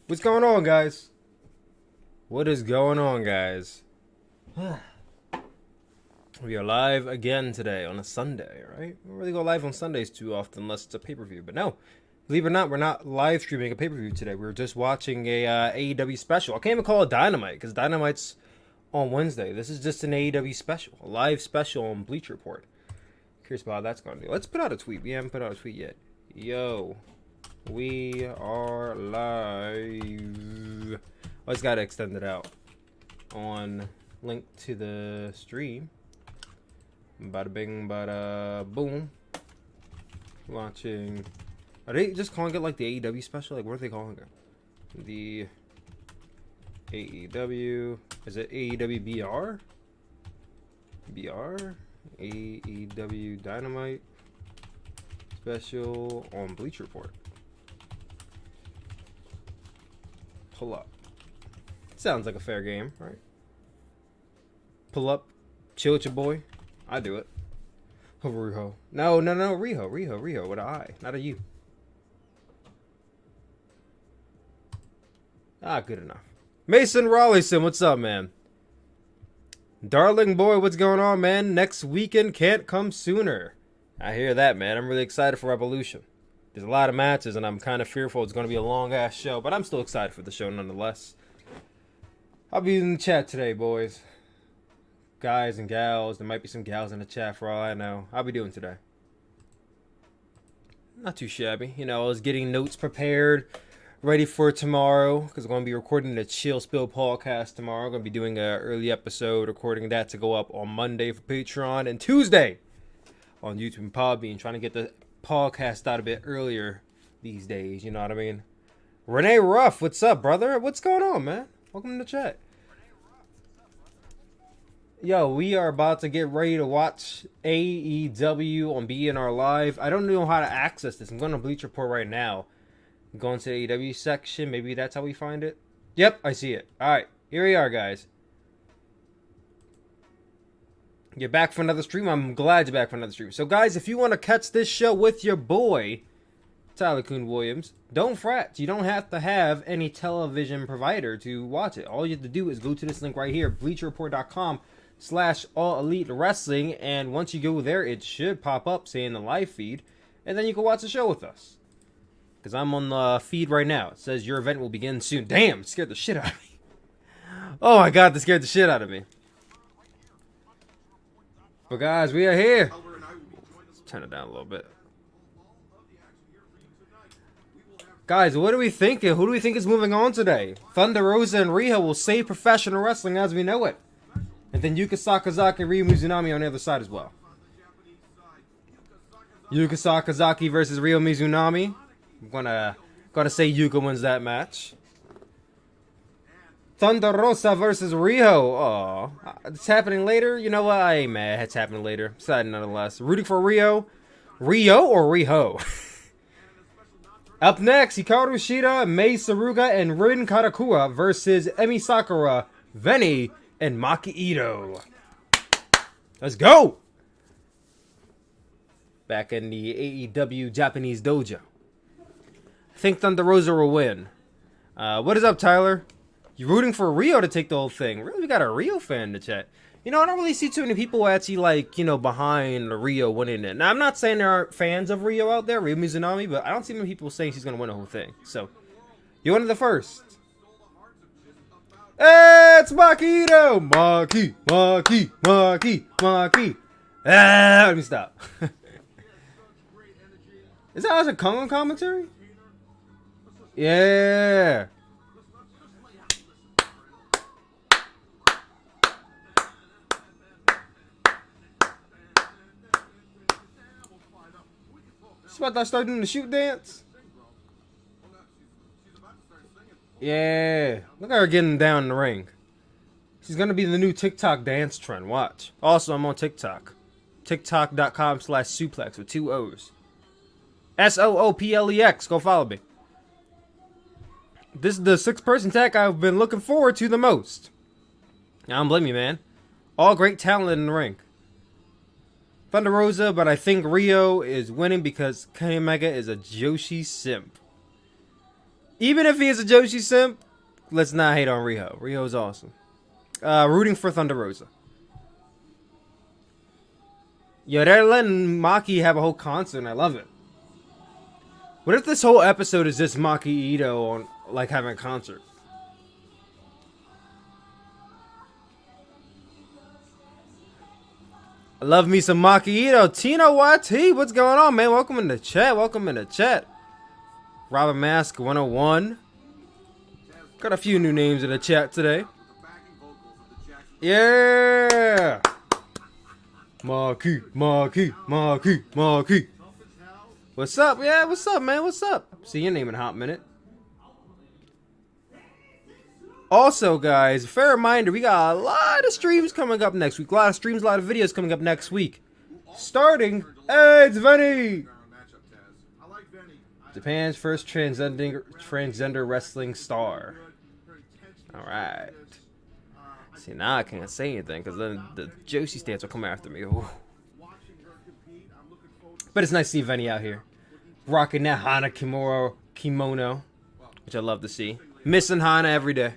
What's going on, guys? What is going on, guys? We are live again today on a Sunday, right? We don't really go live on Sundays too often unless it's a pay-per-view. But no, believe it or not, we're not live streaming a pay-per-view today. We're just watching a AEW special. I can't even call it Dynamite because Dynamite's on Wednesday. This is just an AEW special, a live special on Bleach Report. Curious about how that's going to do. Let's put out a tweet. We haven't put out a tweet yet. Yo, we are live. I just got to extend it out on link to the stream. Bada bing, bada boom. Watching. Are they just calling it like the AEW special? Like, what are they calling it? The AEW. Is it AEW BR? BR? AEW Dynamite special on Bleach Report. Pull up. Sounds like a fair game, right? Pull up, chill with your boy. I do it. Over Riho. No, Riho with an I, not a U. Ah, good enough. Mason Rawleyson, what's up, man? Darling boy, what's going on, man? Next weekend can't come sooner. I hear that, man. I'm really excited for Revolution. There's a lot of matches, and I'm kind of fearful it's going to be a long-ass show, but I'm still excited for the show nonetheless. I'll be in the chat today, boys. Guys and gals. There might be some gals in the chat for all I know. I'll be doing today. Not too shabby. You know, I was getting notes prepared, ready for tomorrow, because I'm going to be recording the Chill Spill podcast tomorrow. I'm going to be doing an early episode, recording that to go up on Monday for Patreon, and Tuesday on YouTube and Podbean. Trying to get the podcast out a bit earlier these days, you know what I mean? Renee Ruff, what's up, brother? What's going on, man? Welcome to the chat. Yo, we are about to get ready to watch AEW on BNR Live. I don't know how to access this. I'm going to Bleach Report right now. I'm going to the AEW section. Maybe that's how we find it. Yep, I see it. Alright, here we are, guys. You're back for another stream. I'm glad you're back for another stream. So, guys, if you want to catch this show with your boy, Tyler Kuhn Williams, don't fret. You don't have to have any television provider to watch it. All you have to do is go to this link right here, bleacherreport.com/all-elite-wrestling, and once you go there, it should pop up saying the live feed, and then you can watch the show with us. Because I'm on the feed right now. It says your event will begin soon. Damn, it scared the shit out of me. Oh my god, that scared the shit out of me. But guys, we are here. Let's turn it down a little bit. Guys, what are we thinking? Who do we think is moving on today? Thunder Rosa and Riho will save professional wrestling as we know it. And then Yuka Sakazaki and Ryu Mizunami on the other side as well. Yuka Sakazaki versus Ryu Mizunami. I'm gonna say Yuka wins that match. Thunder Rosa versus Riho. Oh, it's happening later. You know what? I ain't mad. It's happening later. Sad nonetheless. Rooting for Rio. Rio or Riho? Up next, Hikaru Shida, Mei Suruga, and Rin Katakura versus Emi Sakura, Veni, and Maki Ito. Let's go! Back in the AEW Japanese dojo. I think Thunder Rosa will win. What is up, Tyler? You rooting for Rio to take the whole thing? Really, we got a Rio fan in the chat. You know, I don't really see too many people actually, like, you know, behind Rio winning it. Now, I'm not saying there aren't fans of Rio out there, Ryu Mizunami, but I don't see many people saying she's going to win the whole thing. So, you wanted the first. It's Maki Ito! Maki. Ah, let me stop. Is that a Kongo commentary? Yeah. About to start doing the shoot dance? Yeah. Look at her getting down in the ring. She's going to be the new TikTok dance trend. Watch. Also, I'm on TikTok. TikTok.com/suplex with 2 O's. SOOPLEX. Go follow me. This is the 6-person tag I've been looking forward to the most. I don't blame you, man. All great talent in the ring. Thunder Rosa, but I think Rio is winning because Kenny Omega is a Joshi simp. Even if he is a Joshi simp, let's not hate on Riho. Riho's awesome. Rooting for Thunder Rosa. Yo, they're letting Maki have a whole concert, and I love it. What if this whole episode is just Maki Ito on, like, having a concert? I love me some Maki Ito. Tino YT, what's going on, man? Welcome in the chat. Welcome in the chat. Robin Mask 101. Got a few new names in the chat today. Yeah! Maki. What's up? Yeah, what's up, man? What's up? See your name in a hot minute. Also, guys, fair reminder, we got a lot of streams coming up next week. A lot of streams, a lot of videos coming up next week. Starting, hey, it's Venny! Japan's first transgender wrestling star. Alright. See, now I can't say anything, because then the Joshi stance will come after me. Ooh. But it's nice to see Venny out here. Rocking that Hana kimono, which I love to see. Missing Hana every day.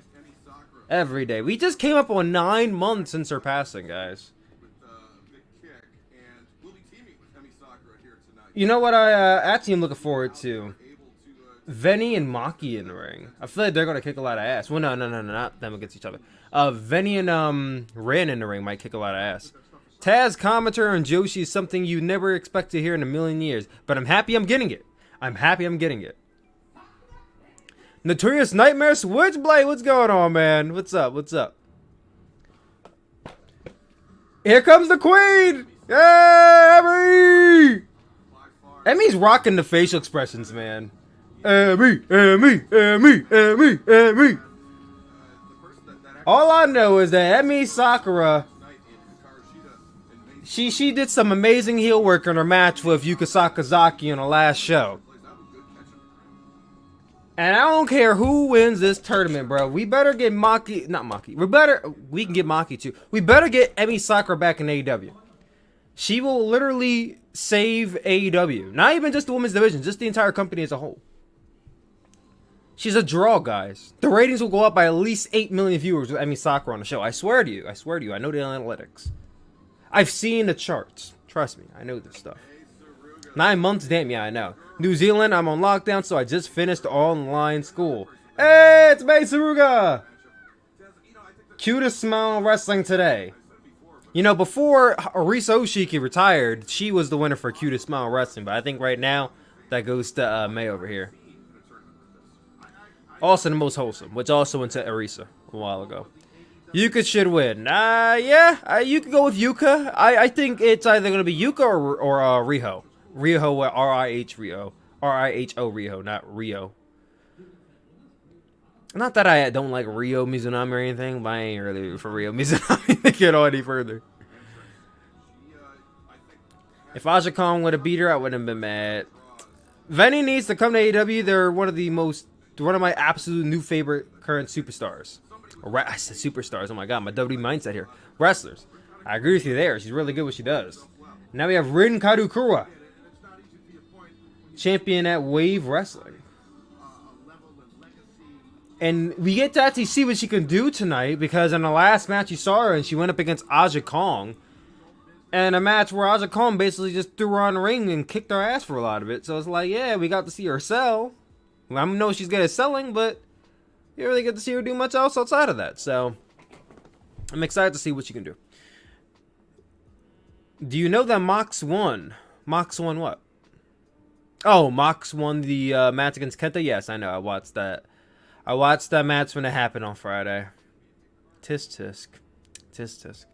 Every day. We just came up on 9 months in surpassing, guys. You know what I actually am looking forward to? Venny and Maki in the ring. I feel like they're going to kick a lot of ass. Well, no, not them against each other. Venny and Ran in the ring might kick a lot of ass. Taz commentator on Joshi is something you never expect to hear in a million years. But I'm happy I'm getting it. I'm getting it. Notorious Nightmare Switchblade, what's going on, man? What's up? Here comes the Queen! Yay, Emmy's rocking the facial expressions, man. Emmy. All I know is that Emmy Sakura, she did some amazing heel work in her match with Yuka Sakazaki on the last show. And I don't care who wins this tournament, bro. We better get Maki. We can get Maki too. We better get Emi Sakura back in AEW. She will literally save AEW. Not even just the women's division, just the entire company as a whole. She's a draw, guys. The ratings will go up by at least 8 million viewers with Emi Sakura on the show. I swear to you. I know the analytics. I've seen the charts. Trust me, I know this stuff. 9 months? Damn, yeah, I know. New Zealand, I'm on lockdown, so I just finished online school. Hey, it's Mei Saruga! Cutest smile wrestling today. You know, before Arisa Oshiki retired, she was the winner for cutest smile wrestling, but I think right now, that goes to Mei over here. Also the most wholesome, which also went to Arisa a while ago. Yuka should win. You could go with Yuka. I think it's either going to be Yuka or Riho. Riho, R-I-H-O, Riho, not Rio. Not that I don't like Rio Mizunami or anything, but I ain't really for Rio Mizunami to get on any further. If Aja Kong would have beat her, I wouldn't have been mad. Venny needs to come to AEW. They're one of my absolute new favorite current superstars. I said superstars. Oh my god, my WWE mindset here. Wrestlers. I agree with you there. She's really good what she does. Now we have Rin Kadukura, champion at Wave Wrestling. And we get to actually see what she can do tonight, because in the last match you saw her and she went up against Aja Kong. And a match where Aja Kong basically just threw her on the ring and kicked her ass for a lot of it. So it's like, yeah, we got to see her sell. I know she's good at selling, but you really get to see her do much else outside of that. So I'm excited to see what she can do. Do you know that Mox won? Mox won what? Oh, Mox won the match against Kenta? Yes, I know. I watched that. I watched that match when it happened on Friday. Tisk tisk.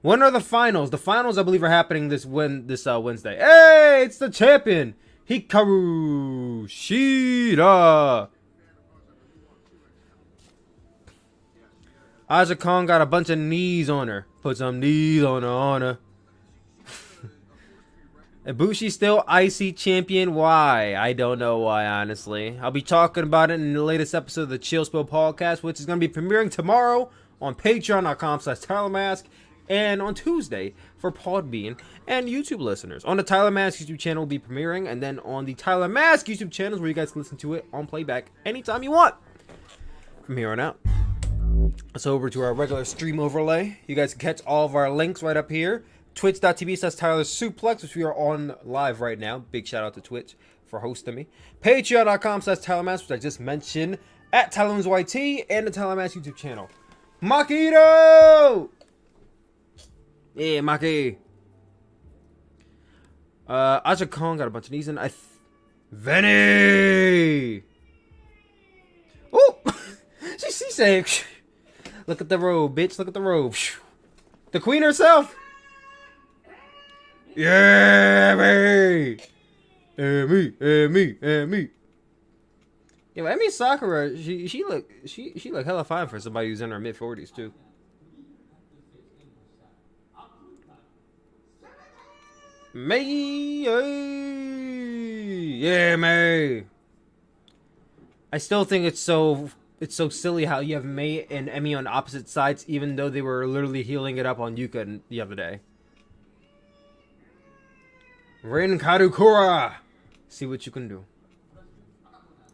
When are the finals? The finals, I believe, are happening this Wednesday. Hey, it's the champion, Hikaru Shida. Aja Kong got a bunch of knees on her. Put some knees on her. Ibushi still IC champion. Why? I don't know why, honestly. I'll be talking about it in the latest episode of the Chill Spill podcast, which is going to be premiering tomorrow on patreon.com/TylerMask, and on Tuesday for Podbean and YouTube listeners. On the Tyler Mask YouTube channel will be premiering, and then on the Tyler Mask YouTube channel is where you guys can listen to it on playback anytime you want. From here on out. Let's over to our regular stream overlay. You guys can catch all of our links right up here. Twitch.tv/Tyler Suplex, which we are on live right now. Big shout out to Twitch for hosting me. Patreon.com/TylerMask, which I just mentioned. At TylerMaskYT and the Tyler Mask YouTube channel. Makito! Yeah, Maki. Aja Kong got a bunch of these in. Venny! Oh! she said, look at the robe, bitch. Look at the robe. The queen herself. Yeah, me. Me. Yeah, but Emi Sakura, she look hella fine for somebody who's in her mid-40s too. May, yeah, May. I still think it's so silly how you have May and Emi on opposite sides, even though they were literally healing it up on Yuka the other day. Rin Kadukura, see what you can do.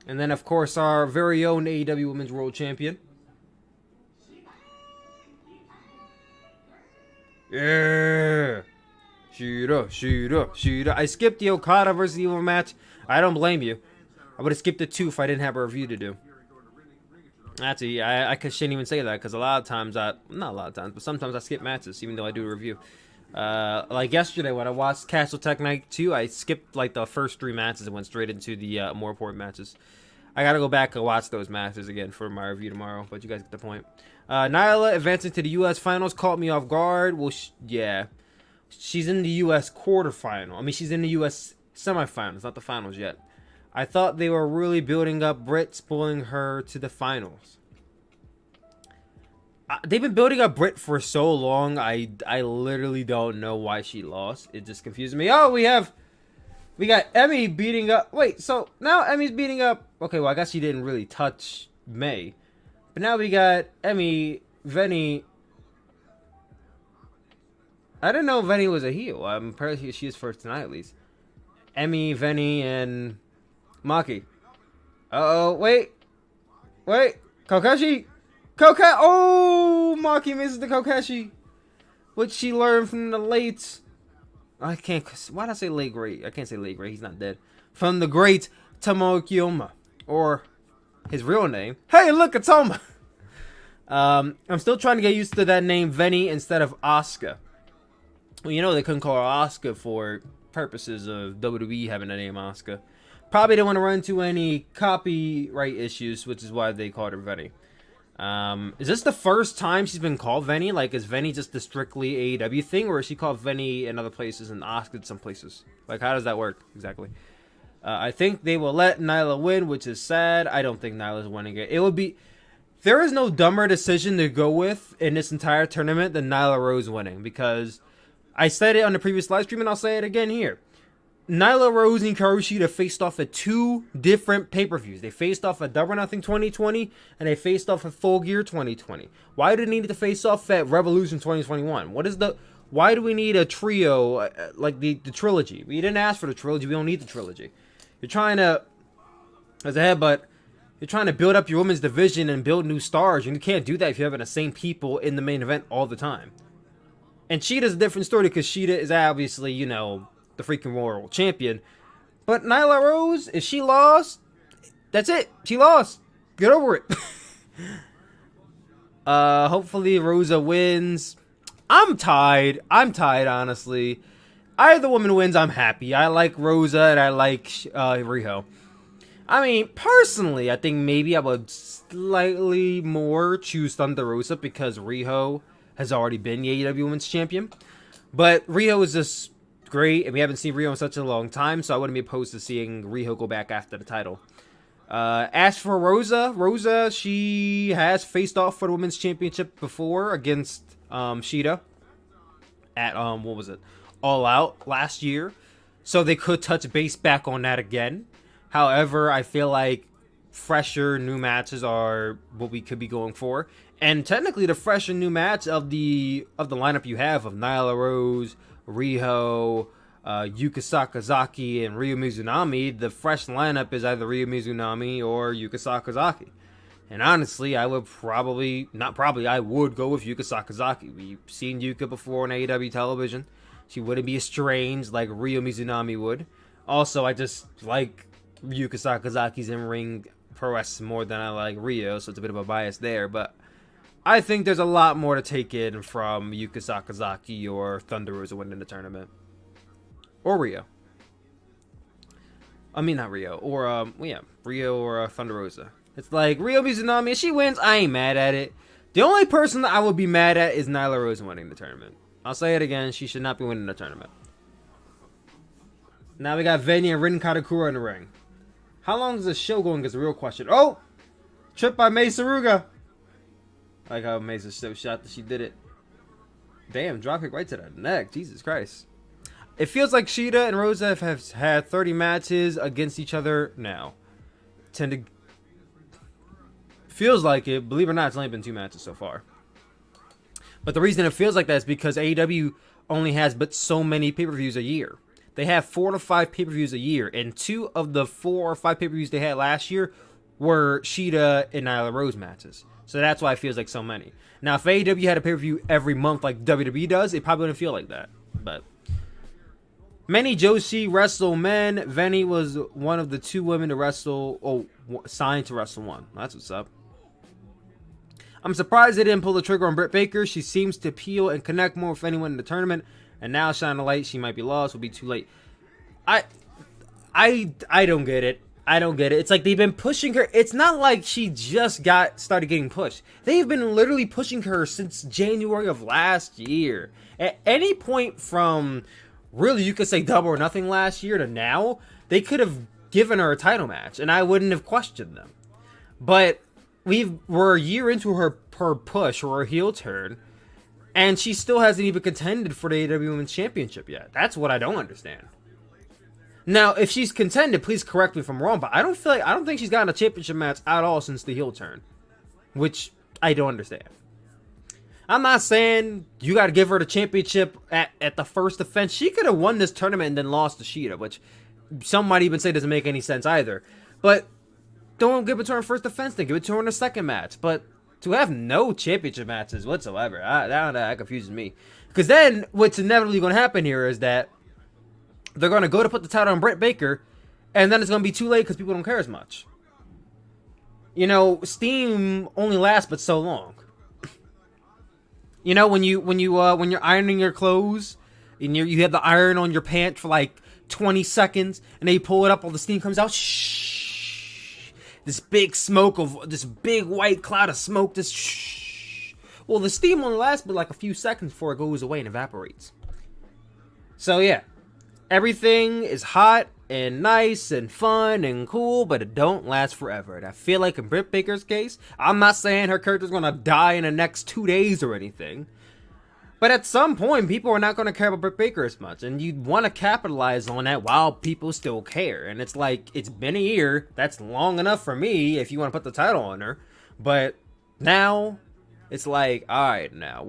And then, of course, our very own AEW Women's World Champion. Yeah. Shida. I skipped the Okada versus Evil match. I don't blame you. I would have skipped it too if I didn't have a review to do. Actually, I shouldn't even say that because a lot of times not a lot of times, but sometimes I skip matches even though I do a review. Like yesterday when I watched Castle Tech Night 2, I skipped like the first 3 matches and went straight into the more important matches. I gotta go back and watch those matches again for my review tomorrow, but you guys get the point. Nyla advancing to the U.S. Finals caught me off guard. Well, yeah. She's in the U.S. quarterfinal. I mean, she's in the U.S. semifinals, not the finals yet. I thought they were really building up Britt, spoiling her to the finals. They've been building up Britt for so long, I literally don't know why she lost. It just confuses me. Oh, we got Emi beating up... Wait, so now Emi's beating up... Okay, well, I guess she didn't really touch May. But now we got Emi, Venny... I didn't know Venny was a heel. Apparently she is first tonight, at least. Emi, Venny, and Maki. Uh-oh, wait. Kokeshi! Oh, Maki misses the Kokeshi. What she learned from the late... I can't... Why did I say late great? I can't say late great. He's not dead. From the great Tomoe Kiyoma. Or his real name. Hey, look, it's Toma. I'm still trying to get used to that name, Venny, instead of Asuka. Well, you know they couldn't call her Asuka for purposes of WWE having the name Asuka. Probably didn't want to run into any copyright issues, which is why they called her Venny. Is this the first time she's been called Venny? Like, is Venny just the strictly AEW thing, or is she called Venny in other places and Asuka in some places? Like, how does that work exactly? I think they will let Nyla win, which is sad. I don't think Nyla's winning it. It would be... There is no dumber decision to go with in this entire tournament than Nyla Rose winning, because I said it on the previous live stream and I'll say it again here. Nyla Rose and Hikaru Shida faced off at 2 different pay-per-views. They faced off at Double or Nothing 2020 and they faced off at Full Gear 2020. Why do they need to face off at Revolution 2021? Why do we need a trio like the trilogy? We didn't ask for the trilogy. We don't need the trilogy. You're trying to, as a headbutt, you're trying to build up your women's division and build new stars, and you can't do that if you're having the same people in the main event all the time. And Sheeta's a different story because Sheeta is obviously, you know, the freaking world champion. But Nyla Rose, if she lost, that's it. She lost. Get over it. Hopefully Rosa wins. I'm tied, honestly. Either woman wins, I'm happy. I like Rosa and I like Riho. I mean, personally, I think maybe I would slightly more choose Thunder Rosa because Riho has already been the AEW Women's Champion. But Riho is just great, and we haven't seen Riho in such a long time, so I wouldn't be opposed to seeing Riho go back after the title. As for Rosa, she has faced off for the Women's Championship before against Shida at, what was it, All Out last year. So they could touch base back on that again. However, I feel like fresher new matches are what we could be going for. And technically, the fresh and new match of the lineup you have of Nyla Rose, Riho, Yuka Sakazaki, and Ryo Mizunami, the fresh lineup is either Ryo Mizunami or Yuka Sakazaki. And honestly, I would I would go with Yuka Sakazaki. We've seen Yuka before on AEW television. She wouldn't be estranged like Ryo Mizunami would. Also, I just like Yuka Sakazaki's in-ring prowess more than I like Ryo, so it's a bit of a bias there. But I think there's a lot more to take in from Yuka Sakazaki or Thunder Rosa winning the tournament. Or Ryo. I mean, not Ryo. Or, Ryo or Thunder Rosa. It's like, Ryo Mizunami, if she wins, I ain't mad at it. The only person that I would be mad at is Nyla Rose winning the tournament. I'll say it again, she should not be winning the tournament. Now we got Venya and Rin Kadokura in the ring. How long is this show going is the real question. Oh! Trip by Mei Suruga. I like how Mei's so shot that she did it. Damn, dropkick right to the neck. Jesus Christ. It feels like Shida and Rosa have had 30 matches against each other now. Feels like it. Believe it or not, it's only been 2 matches so far. But the reason it feels like that is because AEW only has but so many pay-per-views a year. They have 4 to 5 pay-per-views a year, and 2 of the 4 or 5 pay-per-views they had last year were Shida and Nyla Rose matches. So that's why it feels like so many. Now, if AEW had a pay-per-view every month like WWE does, it probably wouldn't feel like that. But many Joshi wrestle men. Veny was one of the 2 women to wrestle, signed to Wrestle 1. That's what's up. I'm surprised they didn't pull the trigger on Britt Baker. She seems to appeal and connect more with anyone in the tournament. And now shine a light, she might be lost, will be too late. I don't get it. I don't get it. It's like they've been pushing her. It's not like she just started getting pushed. They've been literally pushing her since January of last year. At any point from, really, you could say double or nothing last year to now, they could have given her a title match, and I wouldn't have questioned them. But we're a year into her push or her heel turn, and she still hasn't even contended for the AEW Women's Championship yet. That's what I don't understand. Now, if she's contended, please correct me if I'm wrong, but I don't think she's gotten a championship match at all since the heel turn, which I don't understand. I'm not saying you got to give her the championship at the first defense. She could have won this tournament and then lost to Shida, which some might even say doesn't make any sense either. But don't give it to her in first defense, then give it to her in the second match. But to have no championship matches whatsoever, that confuses me. Because then what's inevitably going to happen here is that they're going to go to put the title on Britt Baker, and then it's going to be too late because people don't care as much. You know, steam only lasts but so long. You know, when you're ironing your clothes and you have the iron on your pant for like 20 seconds, and then you pull it up, all the steam comes out. Shh. This big white cloud of smoke. Shh. Well, the steam only lasts but like a few seconds before it goes away and evaporates. So yeah, everything is hot and nice and fun and cool, but it don't last forever. And I feel like in Britt Baker's case, I'm not saying her character's gonna die in the next 2 days or anything, but at some point, people are not gonna care about Britt Baker as much, and you want to capitalize on that while people still care. And it's like, it's been a year. That's long enough for me if you want to put the title on her. But now, it's like, all right, now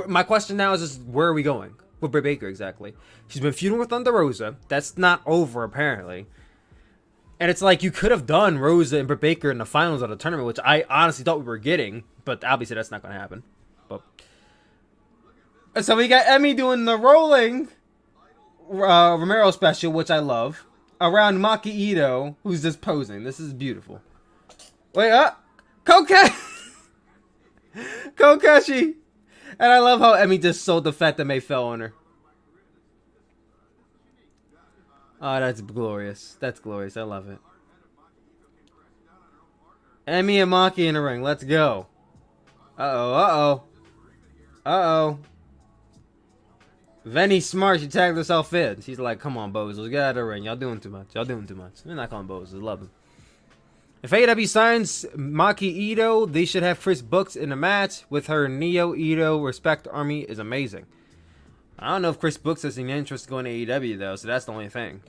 my question now is just, where are we going with Britt Baker exactly? She's been feuding with Thunder Rosa. That's not over, apparently. And it's like, you could have done Rosa and Britt Baker in the finals of the tournament, which I honestly thought we were getting, but obviously that's not going to happen. But so we got Emmy doing the rolling Romero special, which I love, around Maki Ito, who's just posing. This is beautiful. Wait, Kokeshi! And I love how Emmy just sold the fact that May fell on her. Oh, that's glorious. That's glorious. I love it. Emmy and Maki in the ring. Let's go. Uh-oh. Venny's smart. She tagged herself in. She's like, come on, bozos. Get out of the ring. Y'all doing too much. We're not calling bozos. Love them. If AEW signs Maki Ito, they should have Chris Brooks in the match with her. Neo Ito Respect Army is amazing. I don't know if Chris Brooks has any interest in going to AEW, though, so that's the only thing.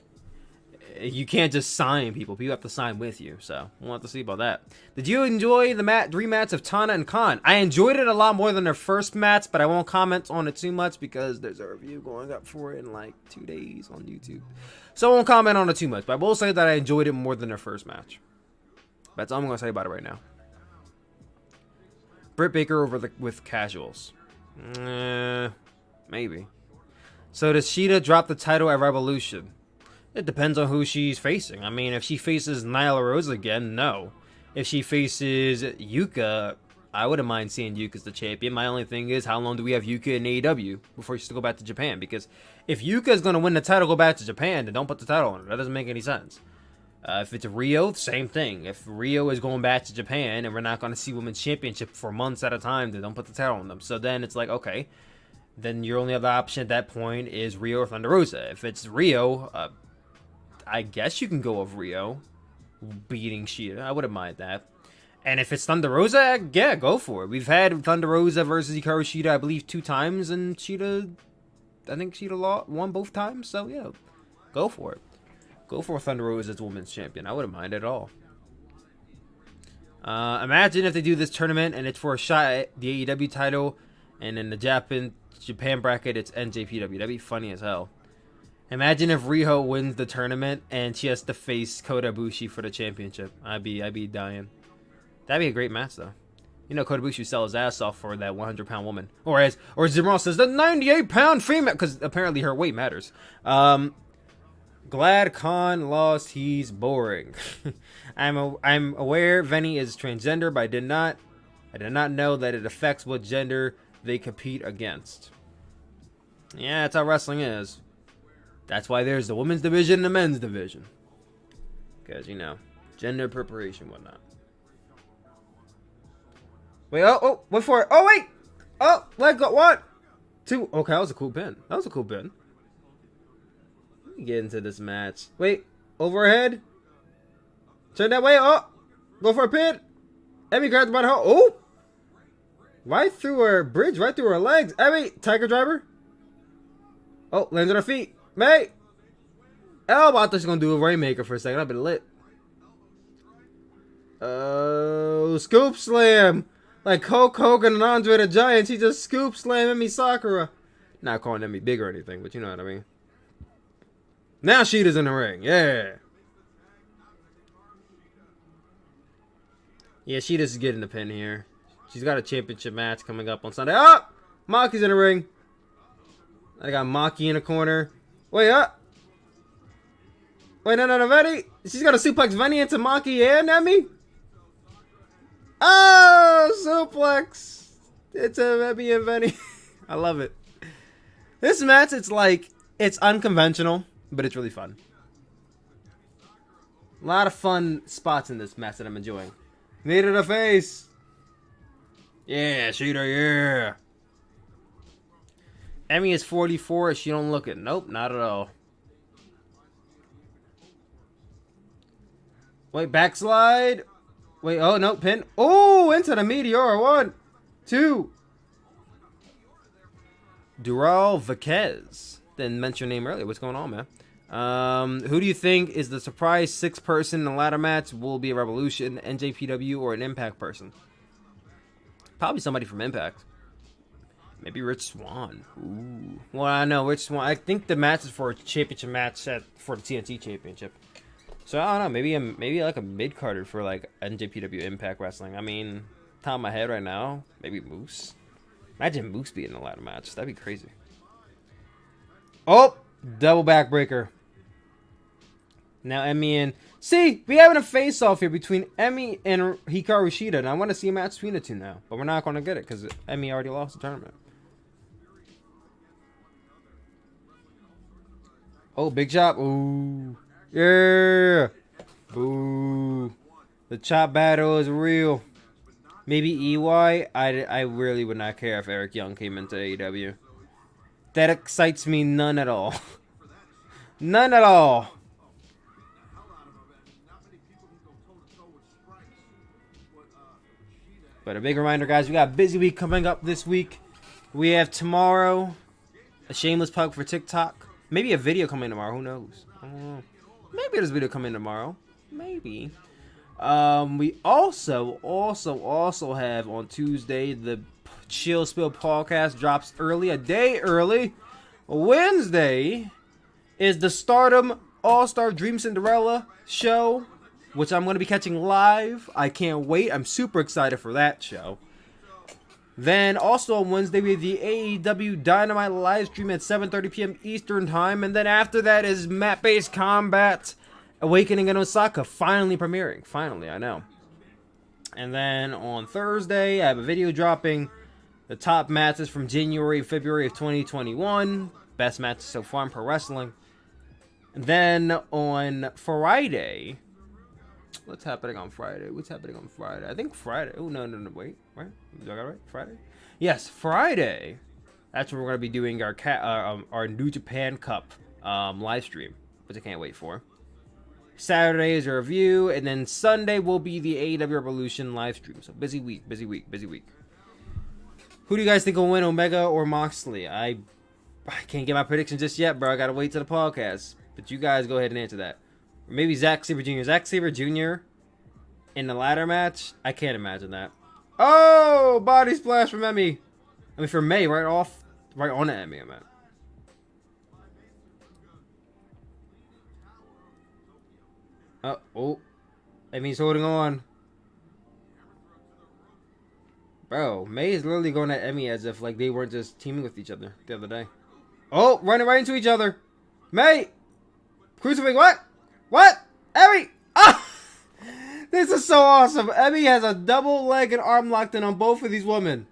you can't just sign people. People have to sign with you. So we'll have to see about that. Did you enjoy the rematch of Tana and Khan? I enjoyed it a lot more than their first match, but I won't comment on it too much because there's a review going up for it in like 2 days on YouTube. So I won't comment on it too much, but I will say that I enjoyed it more than their first match. That's all I'm going to say about it right now. Britt Baker with casuals. Maybe. So does Shida drop the title at Revolution? It depends on who she's facing. I mean, if she faces Nyla Rose again, no. If she faces Yuka, I wouldn't mind seeing Yuka as the champion. My only thing is, how long do we have Yuka in AEW before she has to go back to Japan? Because if Yuka is going to win the title, go back to Japan, then don't put the title on her. That doesn't make any sense. If it's Riho, same thing. If Riho is going back to Japan and we're not going to see Women's Championship for months at a time, then don't put the title on them. So then it's like, okay, then your only other option at that point is Riho or Thunder Rosa. If it's Riho, I guess you can go with Riho beating Shida. I wouldn't mind that. And if it's Thunder Rosa, yeah, go for it. We've had Thunder Rosa versus Hikaru Shida, I believe, 2 times, and I think Shida won both times. So yeah, go for it. Go for Thunder Rosa as Women's Champion. I wouldn't mind at all. Imagine if they do this tournament and it's for a shot at the AEW title, and in the Japan bracket it's NJPW. That'd be funny as hell. Imagine if Riho wins the tournament and she has to face Kota Ibushi for the championship. I'd be dying. That'd be a great match though. You know, Kota Ibushi sell his ass off for that 100-pound woman, or Zimral says, the 98-pound female, because apparently her weight matters. Glad Khan lost. He's boring. I'm aware Venny is transgender, but I did not know that it affects what gender they compete against. Yeah, that's how wrestling is. That's why there's the women's division and the men's division. Because, you know, gender preparation, whatnot. Wait, wait for it. Oh, wait! Oh, let go. 1, 2. Okay, that was a cool pin. That was a cool pin. Let me get into this match. Wait, overhead. Turn that way. Oh, go for a pin. Emmy grabs by the hoe. Oh! Right through her bridge, right through her legs. Emmy, tiger driver. Oh, lands on her feet. May. Oh, I thought she was going to do a Rainmaker for a second. I've been lit. Oh, scoop slam. Like Hulk Hogan and Andre the Giant. She just scoop slam Emi Sakura. Not calling Emi big or anything, but you know what I mean. Now Shida's in the ring. Yeah. Yeah, Shida's getting the pin here. She's got a championship match coming up on Sunday. Oh! Maki's in the ring. I got Maki in the corner. Wait, wait, no, Venny. She's got to suplex Venny into Maki and Emmy. Oh, suplex. It's Emmy and Venny. I love it. This match, it's unconventional, but it's really fun. A lot of fun spots in this match that I'm enjoying. Knee to the face. Yeah, Shida, yeah. Emmy is 44. She don't look it. Nope, not at all. Wait, backslide. Wait, oh, no, pin. Oh, into the Meteor. 1, 2. Dural Vaquez. Didn't mention your name earlier. What's going on, man? Who do you think is the surprise 6th person in the ladder match? Will be a Revolution, NJPW, or an Impact person? Probably somebody from Impact. Maybe Rich Swann. Ooh. Well, I know Rich Swann. I think the match is for a championship match set for the TNT Championship. So I don't know. Maybe like a mid carder for like NJPW Impact Wrestling. I mean, top of my head right now, maybe Moose. Imagine Moose being in a ladder match. That'd be crazy. Oh, double backbreaker. Now Emmy and see, we having a face off here between Emmy and Hikaru Shida, and I want to see a match between the two now, but we're not going to get it because Emmy already lost the tournament. Oh, big chop. Ooh. Yeah. Boo. The chop battle is real. Maybe EY. I really would not care if Eric Young came into AEW. That excites me none at all. None at all. But a big reminder, guys, we got a busy week coming up this week. We have tomorrow a shameless plug for TikTok. Maybe a video coming tomorrow. Who knows? I don't know. Maybe this video come in tomorrow. Maybe. We also have on Tuesday the Chill Spill podcast drops early, a day early. Wednesday is the Stardom All-Star Dream Cinderella show, which I'm going to be catching live. I can't wait. I'm super excited for that show. Then also on Wednesday we have the AEW Dynamite live stream at 7:30 p.m. Eastern time, and then after that is Mat-Based Combat Awakening in Osaka, finally premiering. Finally, I know. And then on Thursday, I have a video dropping the top matches from January and February of 2021. Best matches so far in pro wrestling. And then on Friday, what's happening on Friday? I think Friday. Oh, no, wait. Right? Do I got it right? Friday? Yes, Friday. That's when we're going to be doing our New Japan Cup live stream, which I can't wait for. Saturday is a review, and then Sunday will be the AEW Revolution live stream. So busy week. Who do you guys think will win, Omega or Moxley? I can't get my prediction just yet, bro. I gotta wait till the podcast. But you guys go ahead and answer that. Or maybe Zack Sabre Jr. Zack Sabre Jr. in the ladder match? I can't imagine that. Oh! Body splash from Emmy. I mean, for May, right on the Emmy, I meant. Oh. Emmy's holding on. Bro, May is literally going at Emmy as if like they weren't just teaming with each other the other day. Oh, running right into each other. May! Crucifix, what? Emmy! Ah! This is so awesome. Emmy has a double leg and arm locked in on both of these women.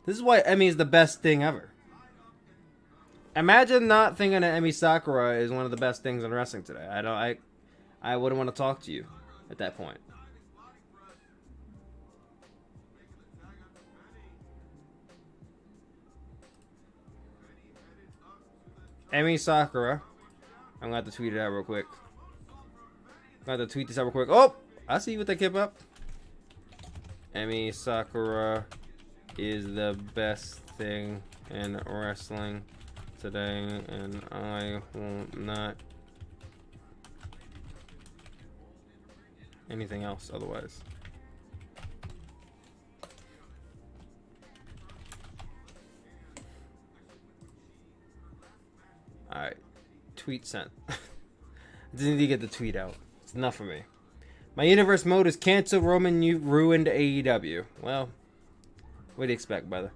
This is why Emmy is the best thing ever. Imagine not thinking that Emi Sakura is one of the best things in wrestling today. I wouldn't want to talk to you at that point. Emi Sakura. I'm going to have to tweet it out real quick. Oh! I see what they kept up. Emi Sakura is the best thing in wrestling today, and I will not anything else otherwise. Alright. Tweet sent. I just need to get the tweet out. It's enough for me. My universe mode is cancel. Roman ruined AEW. Well, what do you expect, brother?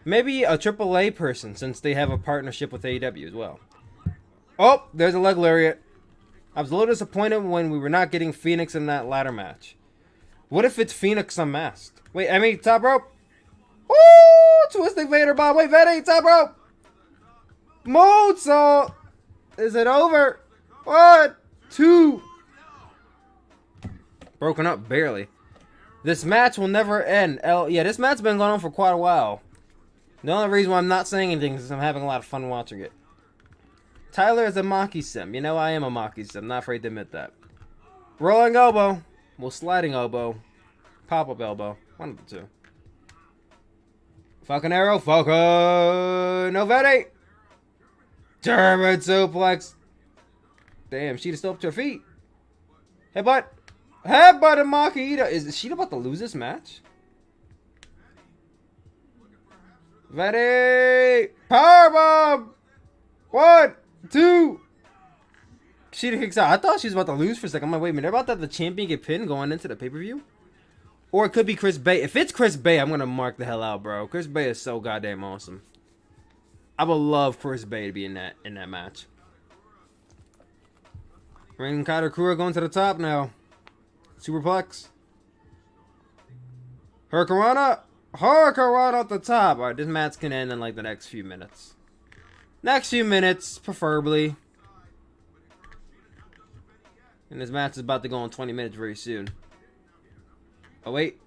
Maybe a AAA person, since they have a partnership with AEW as well. Oh, there's a leg lariat. I was a little disappointed when we were not getting Phoenix in that ladder match. What if it's Phoenix unmasked? Wait, Emmy, top rope. Woo! Twisting Vader bomb. Wait, Vader, top rope. Moonsault. Is it over? 1, 2. Broken up, barely. This match will never end. Yeah, this match's been going on for quite a while. The only reason why I'm not saying anything is I'm having a lot of fun watching it. Tyler is a Maki sim. You know I am a Maki sim. Not afraid to admit that. Rolling elbow. Well, sliding elbow. Pop-up elbow. One of the two. Falcon arrow. Falcon. Novetti. German suplex. Damn, Sheeta's still up to her feet. Headbutt. Headbutt and Maki. Is Sheeta about to lose this match? Ready! Powerbomb! 1, 2. Sheeta kicks out. I thought she was about to lose for a second. I'm like, wait a minute. They're about to have the champion get pinned going into the pay-per-view? Or it could be Chris Bay. If it's Chris Bay, I'm going to mark the hell out, bro. Chris Bay is so goddamn awesome. I would love Chris Bay to be in that match. Ring Katakura going to the top now. Superplex. Hurricanrana. Hurricanrana at the top. Alright, this match can end in like the next few minutes. Next few minutes, preferably. And this match is about to go on 20 minutes very soon. Oh, wait.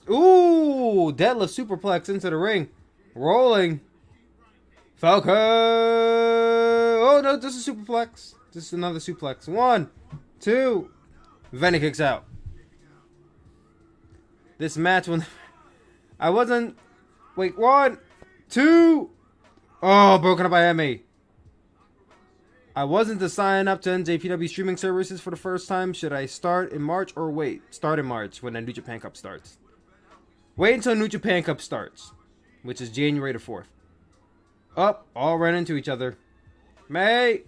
Ooh! Deadlift superplex into the ring. Rolling. Falcon! Oh, no, this is a superplex. This is another suplex. 1, 2. Venny kicks out. This match when I wasn't. Wait, 1, 2. Oh, broken up by Emmy. I wasn't to sign up to NJPW streaming services for the first time. Should I start in March or wait? Start in March when the New Japan Cup starts. Wait until New Japan Cup starts, which is January the 4th. Up, all run into each other. May,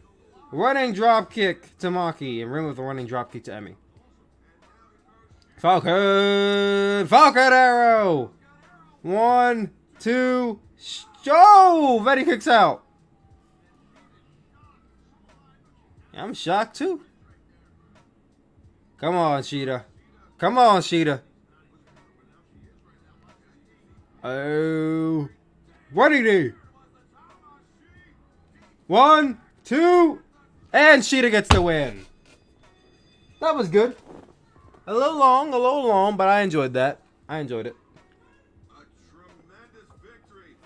running drop kick to Maki, and Rim with a running drop kick to Emmy. Falcon arrow. 1, 2, oh, Betty kicks out. I'm shocked too. Come on, Sheeta. Come on, Sheeta. Oh, running knee. 1, 2, and Sheeta gets the win. That was good. A little long, but I enjoyed that. I enjoyed it. A tremendous victory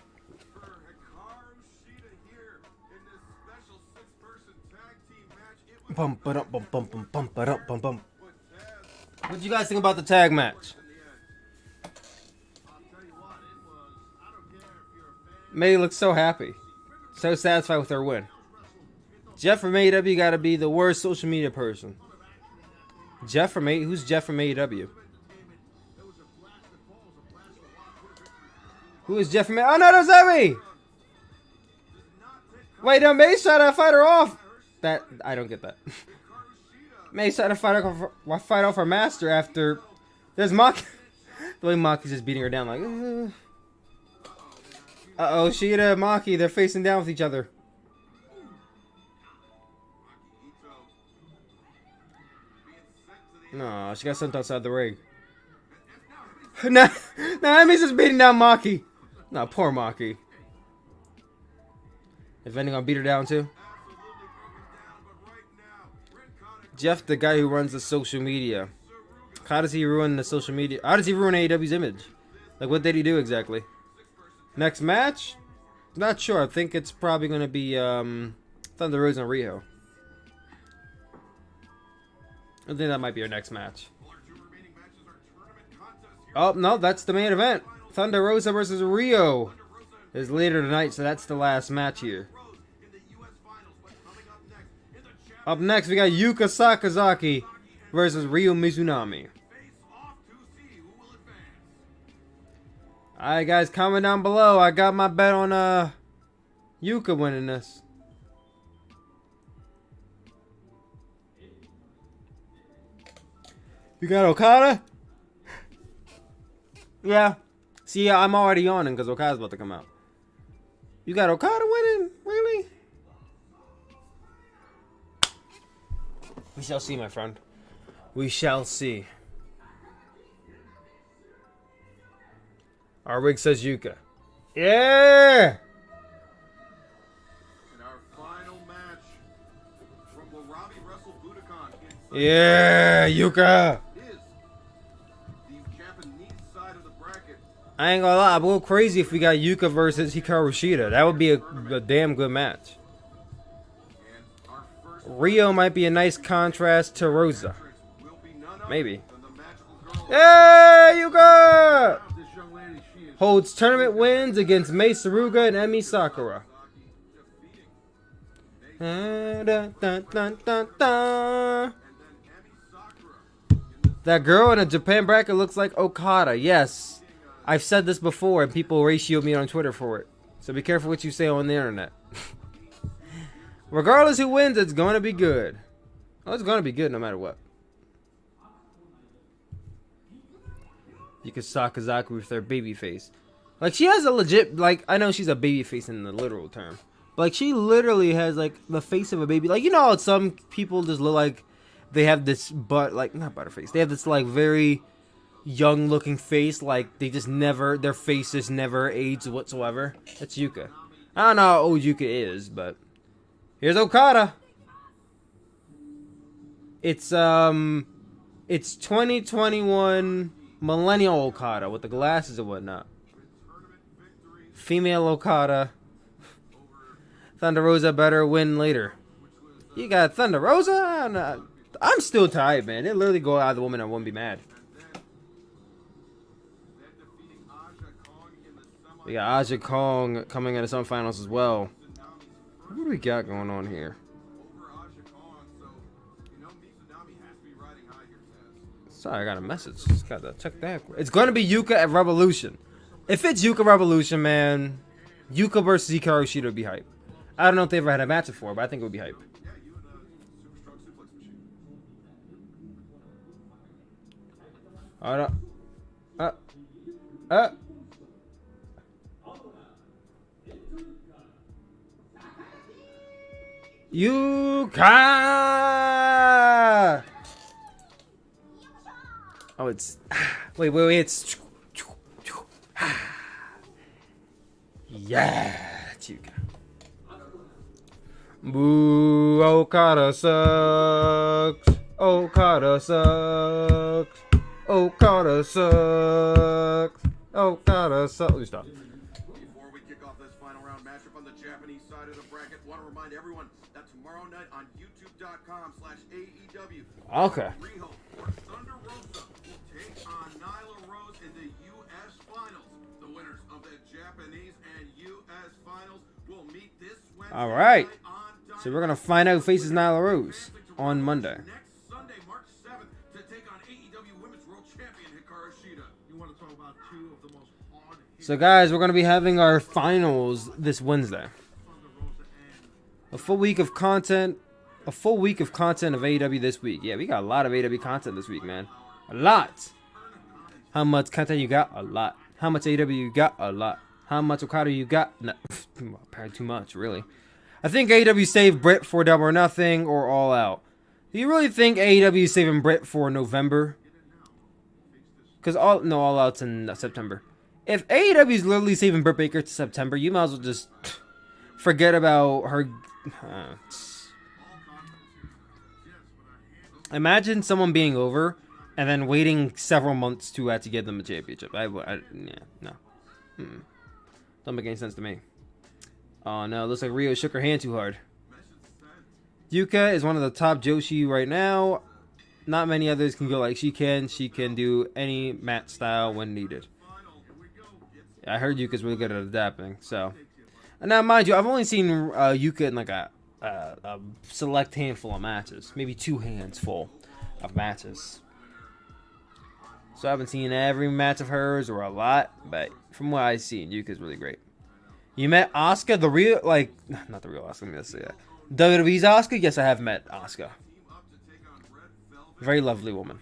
for Hikaru Shida here in this special 6-person tag team match. It was Bum ba dum bum bum bum bum ba dum bum bum. What do you guys think about the tag match? May looks so happy, so satisfied with her win. Jeff from AEW got to be the worst social media person. Jeff from who's Jeff from AEW? Who is Jeff from AEW? Oh no, that's Emmy! Wait, no, May's trying to fight her off. That I don't get that. May's trying to fight off her master after there's Maki. The way Maki's just beating her down like. Uh-oh, Shida and Maki, they're facing down with each other. No, she got sent outside the ring. Now Emmy's just beating down Maki. No, poor Maki. If anything, I'll beat her down too. Jeff, the guy who runs the social media. How does he ruin the social media? How does he ruin AEW's image? Like, what did he do exactly? Next match? Not sure. I think it's probably going to be Thunder Rosa and Riho. I think that might be our next match. Oh, no, that's the main event. Thunder Rosa versus Riho is later tonight, so that's the last match here. Up next, we got Yuka Sakazaki versus Ryo Mizunami. Alright, guys, comment down below. I got my bet on Yuka winning this. You got Okada? Yeah. See, I'm already yawning because Okada's about to come out. You got Okada winning? Really? We shall see, my friend. We shall see. Our rig says Yuka. Yeah! in our final match from where Robbie wrestled Budokan. Yeah, Yuka! Is the Japanese side of the bracket. I ain't gonna lie, I'd go crazy if we got Yuka versus Hikaru Shida. That would be a damn good match. And our first Rio might be a nice contrast to Rosa. will be none other Maybe. than the magical girl. Hey, Yuka! This young lady, she is Holds tournament wins against Mei Suruga and Emi Sakura. Dun, dun, dun, dun, dun, dun. That girl in a Japan bracket looks like Okada. Yes. I've said this before and people ratioed me on Twitter for it. So be careful what you say on the internet. Regardless who wins, it's going to be good. Oh, it's going to be good no matter what. Yuka Sakazaki with their baby face. Like, she has a legit, like, I know she's a baby face in the literal term. But, like, she literally has, like, the face of a baby. Like, you know how some people just look like they have this butt, like, not butterface. They have this, like, very young looking face. Like, they just never, their faces never age whatsoever. That's Yuka. I don't know how old Yuka is, but here's Okada. It's 2021 Millennial Okada with the glasses and whatnot. Female Okada. Thunder Rosa better win later. You got Thunder Rosa? I'm still tired, man. They literally go out of the woman and won't be mad. We got Aja Kong coming in the semifinals as well. What do we got going on here? Sorry, I got a message. Just got to check that. It's going to be Yuka at Revolution. If it's Yuka Revolution, man, Yuka versus Hikaru Shida would be hype. I don't know if they ever had a match before, but I think it would be hype. Yeah, you and Super Strong Suplex Machine. Hold up. Yuka! Oh, it's... Wait, it's... Yeah, it's Yuka. Boo, Okada sucks. Okada sucks. Okada sucks. Okada sucks. Let me stop. Before we kick off this final round matchup on the Japanese side of the bracket, want to remind everyone that tomorrow night on youtube.com/AEW, Okay. Riho or Thunder Rosa will take on Nyla Rose in the U.S. Finals. The winners of the Japanese and U.S. Finals will meet this Wednesday All right. night on Dynamite. So we're going to find out who faces Nyla Rose on Monday. Next Sunday, March 7th, to take on AEW Women's World Champion Hikaru Shida. You want to talk about two of the most hard-hitting... So guys, we're going to be having our finals this Wednesday. A full week of content. A full week of content of AEW this week. Yeah, we got a lot of AEW content this week, man. A lot. How much content you got? A lot. How much AEW you got? A lot. How much Okada you got? No, probably too much, really. I think AEW saved Britt for Double or Nothing or All Out. Do you really think AEW is saving Britt for November? Because All Out's in September. If AEW is literally saving Britt Baker to September, you might as well just forget about her. Imagine someone being over and then waiting several months to give them a championship. No. Don't make any sense to me. Oh no, looks like Riho shook her hand too hard. Yuka is one of the top Joshi right now. Not many others can go like she can. She can do any match style when needed. I heard Yuka's really good at adapting. So, and now mind you, I've only seen Yuka in like a select handful of matches, maybe 2 hands full of matches. So I haven't seen every match of hers or a lot, but from what I've seen, Yuka's really great. You met Asuka, the real, like, not the real Asuka, let me just say that. WWE's Asuka? Yes, I have met Asuka. Very lovely woman.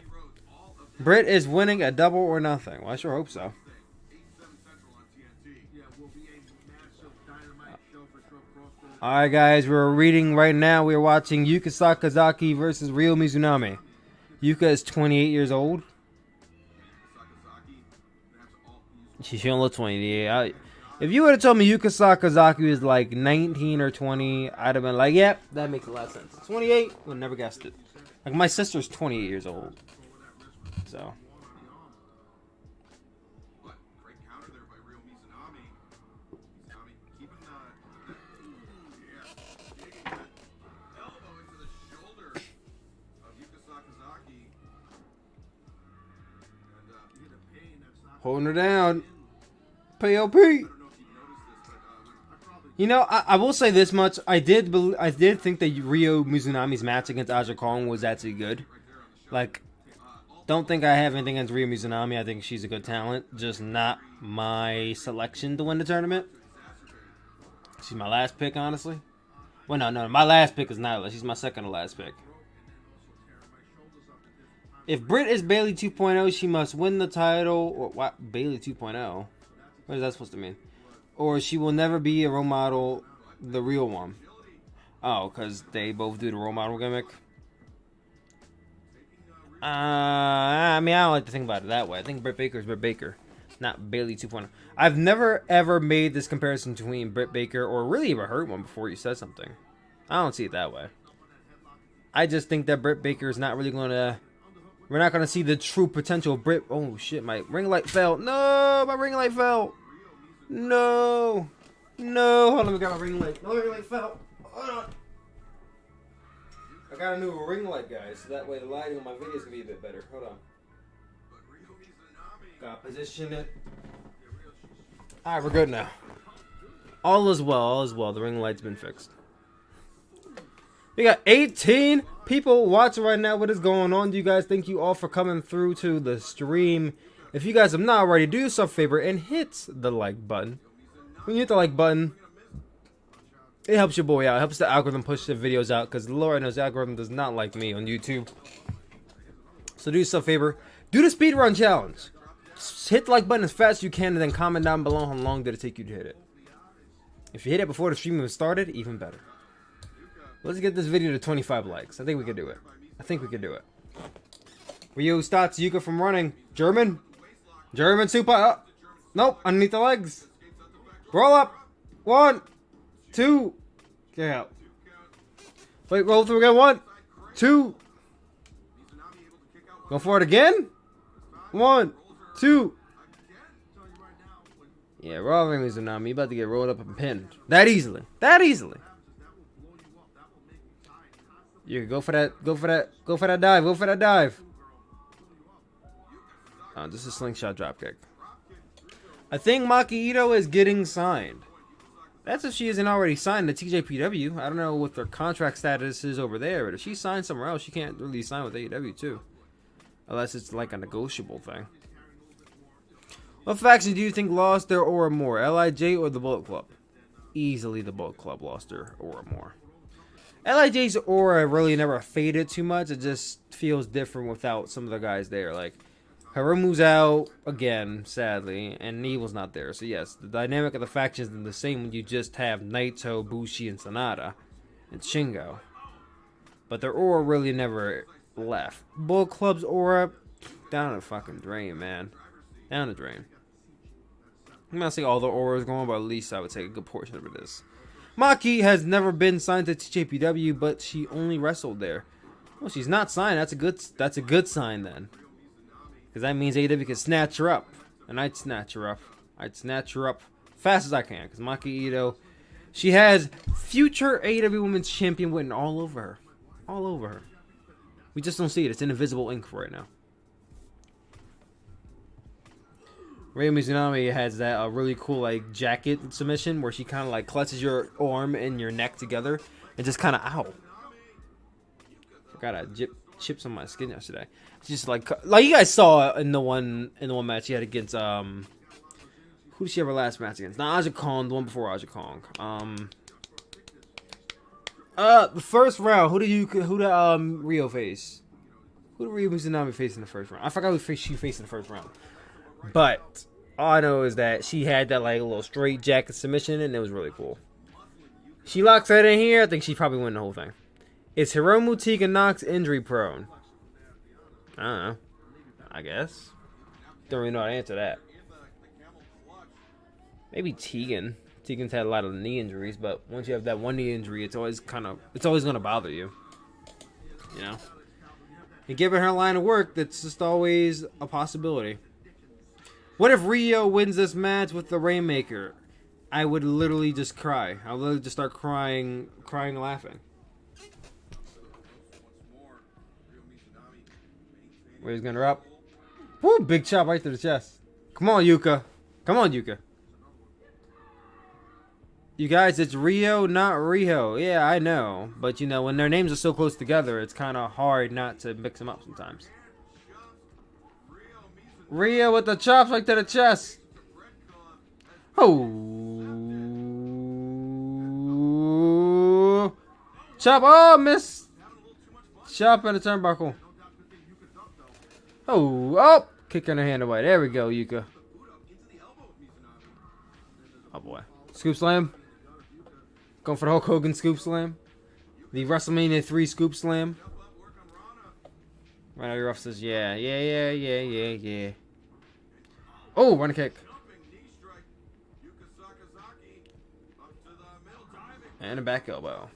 Britt is winning a Double or Nothing. Well, I sure hope so. Alright, guys, we're reading right now. We're watching Yuka Sakazaki versus Ryo Mizunami. Yuka is 28 years old. She shouldn't look 20. If you would have told me Yuka Sakazaki was like 19 or 20, I'd have been like, yep, that makes a lot of sense. 28, I would have never guessed it. Like, my sister's 28 years old. So. Great counter there by Ryo Mizunami. Mizunami keeping digging that elbow into the shoulder of Yuka Sakazaki. And Holding her down. POP. You know, I will say this much. I did think that Ryo Mizunami's match against Aja Kong was actually good. Like, don't think I have anything against Ryo Mizunami. I think she's a good talent. Just not my selection to win the tournament. She's my last pick, honestly. Well, no. My last pick is Nyla. She's my second to last pick. If Britt is Bayley 2.0, she must win the title. Or what? Bayley 2.0? What is that supposed to mean? Or she will never be a role model, the real one. Oh, because they both do the role model gimmick. I mean, I don't like to think about it that way. I think Britt Baker is Britt Baker, not Bayley 2.0. I've never, ever made this comparison between Britt Baker, or really ever heard one before you said something. I don't see it that way. I just think that Britt Baker is not really going to... We're not going to see the true potential of Britt... Oh, shit, my ring light fell. No, my ring light fell. No. Hold on, we got my ring light. No, ring light fell. Hold on. I got a new ring light, guys, so that way the lighting on my videos can be a bit better. Hold on. Got to position it. Alright, we're good now. All is well. The ring light's been fixed. We got 18 people watching right now. What is going on? Do you guys thank you all for coming through to the stream? If you guys have not already, do yourself a favor and hit the like button. When you hit the like button, it helps your boy out. It helps the algorithm push the videos out, because the Lord knows the algorithm does not like me on YouTube. So do yourself a favor. Do the speedrun challenge. Just hit the like button as fast as you can, and then comment down below how long did it take you to hit it. If you hit it before the stream even started, even better. Let's get this video to 25 likes. I think we can do it. I think we can do it. Riho starts Yuka from running. German super. Oh. Nope, underneath the legs. Roll up. 1, 2. Get out. Wait, roll through again. 1, 2. Go for it again. 1, 2. Yeah, rolling Mizunami. You about to get rolled up and pinned. That easily. That easily. You go for that. Go for that. Go for that dive. Go for that dive. Oh, this is a slingshot dropkick. I think Maki Ito is getting signed. That's if she isn't already signed to TJPW. I don't know what their contract status is over there, but if she signed somewhere else, she can't really sign with AEW too. Unless it's like a negotiable thing. What faction do you think lost their aura more, LIJ or the Bullet Club? Easily the Bullet Club lost their aura more. LIJ's aura really never faded too much. It just feels different without some of the guys there. Like, Hiromu's out again, sadly, and Evil's not there. So yes, the dynamic of the factions is the same when you just have Naito, Bushi, and Sanada, and Shingo. But their aura really never left. Bullet Club's aura, down the fucking drain, man. Down the drain. I'm not saying all the aura is going, but at least I would say a good portion of it is. Maki has never been signed to TJPW, but she only wrestled there. Well, she's not signed. That's a good sign then. Because that means AEW can snatch her up. And I'd snatch her up. I'd snatch her up fast as I can. Because Maki Ito, she has future AEW Women's Champion written all over her. All over her. We just don't see it. It's in invisible ink right now. Riho Mizunami has that really cool like jacket submission where she kind of like clutches your arm and your neck together and just kind of ow. Forgot I chips on my skin yesterday. It's just like you guys saw in the one match she had against who did she have her last match against? Not Aja Kong, the one before Aja Kong. The first round. Who did Riho face? Who did Riho Mizunami face in the first round? I forgot who she faced in the first round. But all I know is that she had that like little straight jacket submission, and it was really cool. She locks that in here. I think she probably won the whole thing. Is Hiromu Tegan Nox injury prone? I don't know. I guess. Don't really know how to answer that. Maybe Tegan. Tegan's had a lot of knee injuries, but once you have that one knee injury, it's always gonna bother you. You know. And given her line of work, that's just always a possibility. What if Riho wins this match with the Rainmaker? I would literally just cry. I would literally just start crying, laughing. Riho's gonna up. Woo, big chop right to the chest. Come on, Yuka. Come on, Yuka. You guys, it's Riho, not Riho. Yeah, I know. But, you know, when their names are so close together, it's kind of hard not to mix them up sometimes. Riho with the chops right to the chest. Oh. Chop. Oh, miss. Chop in the turnbuckle. Oh. Kicking her hand away. There we go, Yuka. Oh, boy. Scoop slam. Going for the Hulk Hogan scoop slam. The WrestleMania 3 scoop slam. Right now, your ref says, yeah. Oh, run a kick. And a back elbow.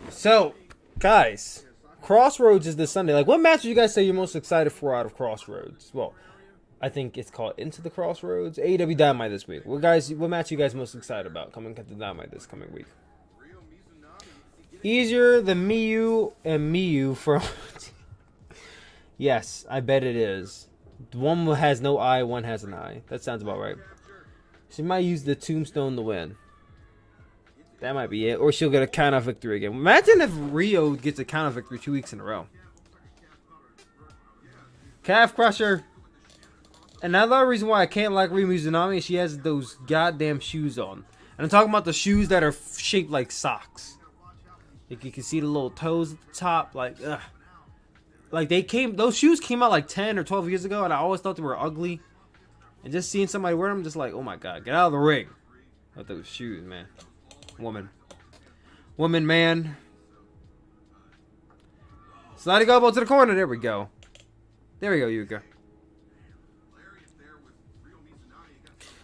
So, guys, Crossroads is this Sunday. Like, what match would you guys say you're most excited for out of Crossroads? Well, I think it's called Into the Crossroads. AEW Dynamite this week. What match are you guys most excited about coming to Dynamite this coming week? Easier than Miyu and Miyu from... Yes, I bet it is. One has no eye, one has an eye. That sounds about right. She might use the tombstone to win. That might be it. Or she'll get a count out victory again. Imagine if Riho gets a count out victory 2 weeks in a row. Calf crusher. Another reason why I can't like Riho Mizunami is she has those goddamn shoes on. And I'm talking about the shoes that are shaped like socks. Like you can see the little toes at the top. Like, ugh. Like those shoes came out like 10 or 12 years ago, and I always thought they were ugly. And just seeing somebody wear them, I'm just like, oh my god, get out of the ring with those shoes, man. Woman, man. Sliding elbow to the corner. There we go. There we go, Yuka.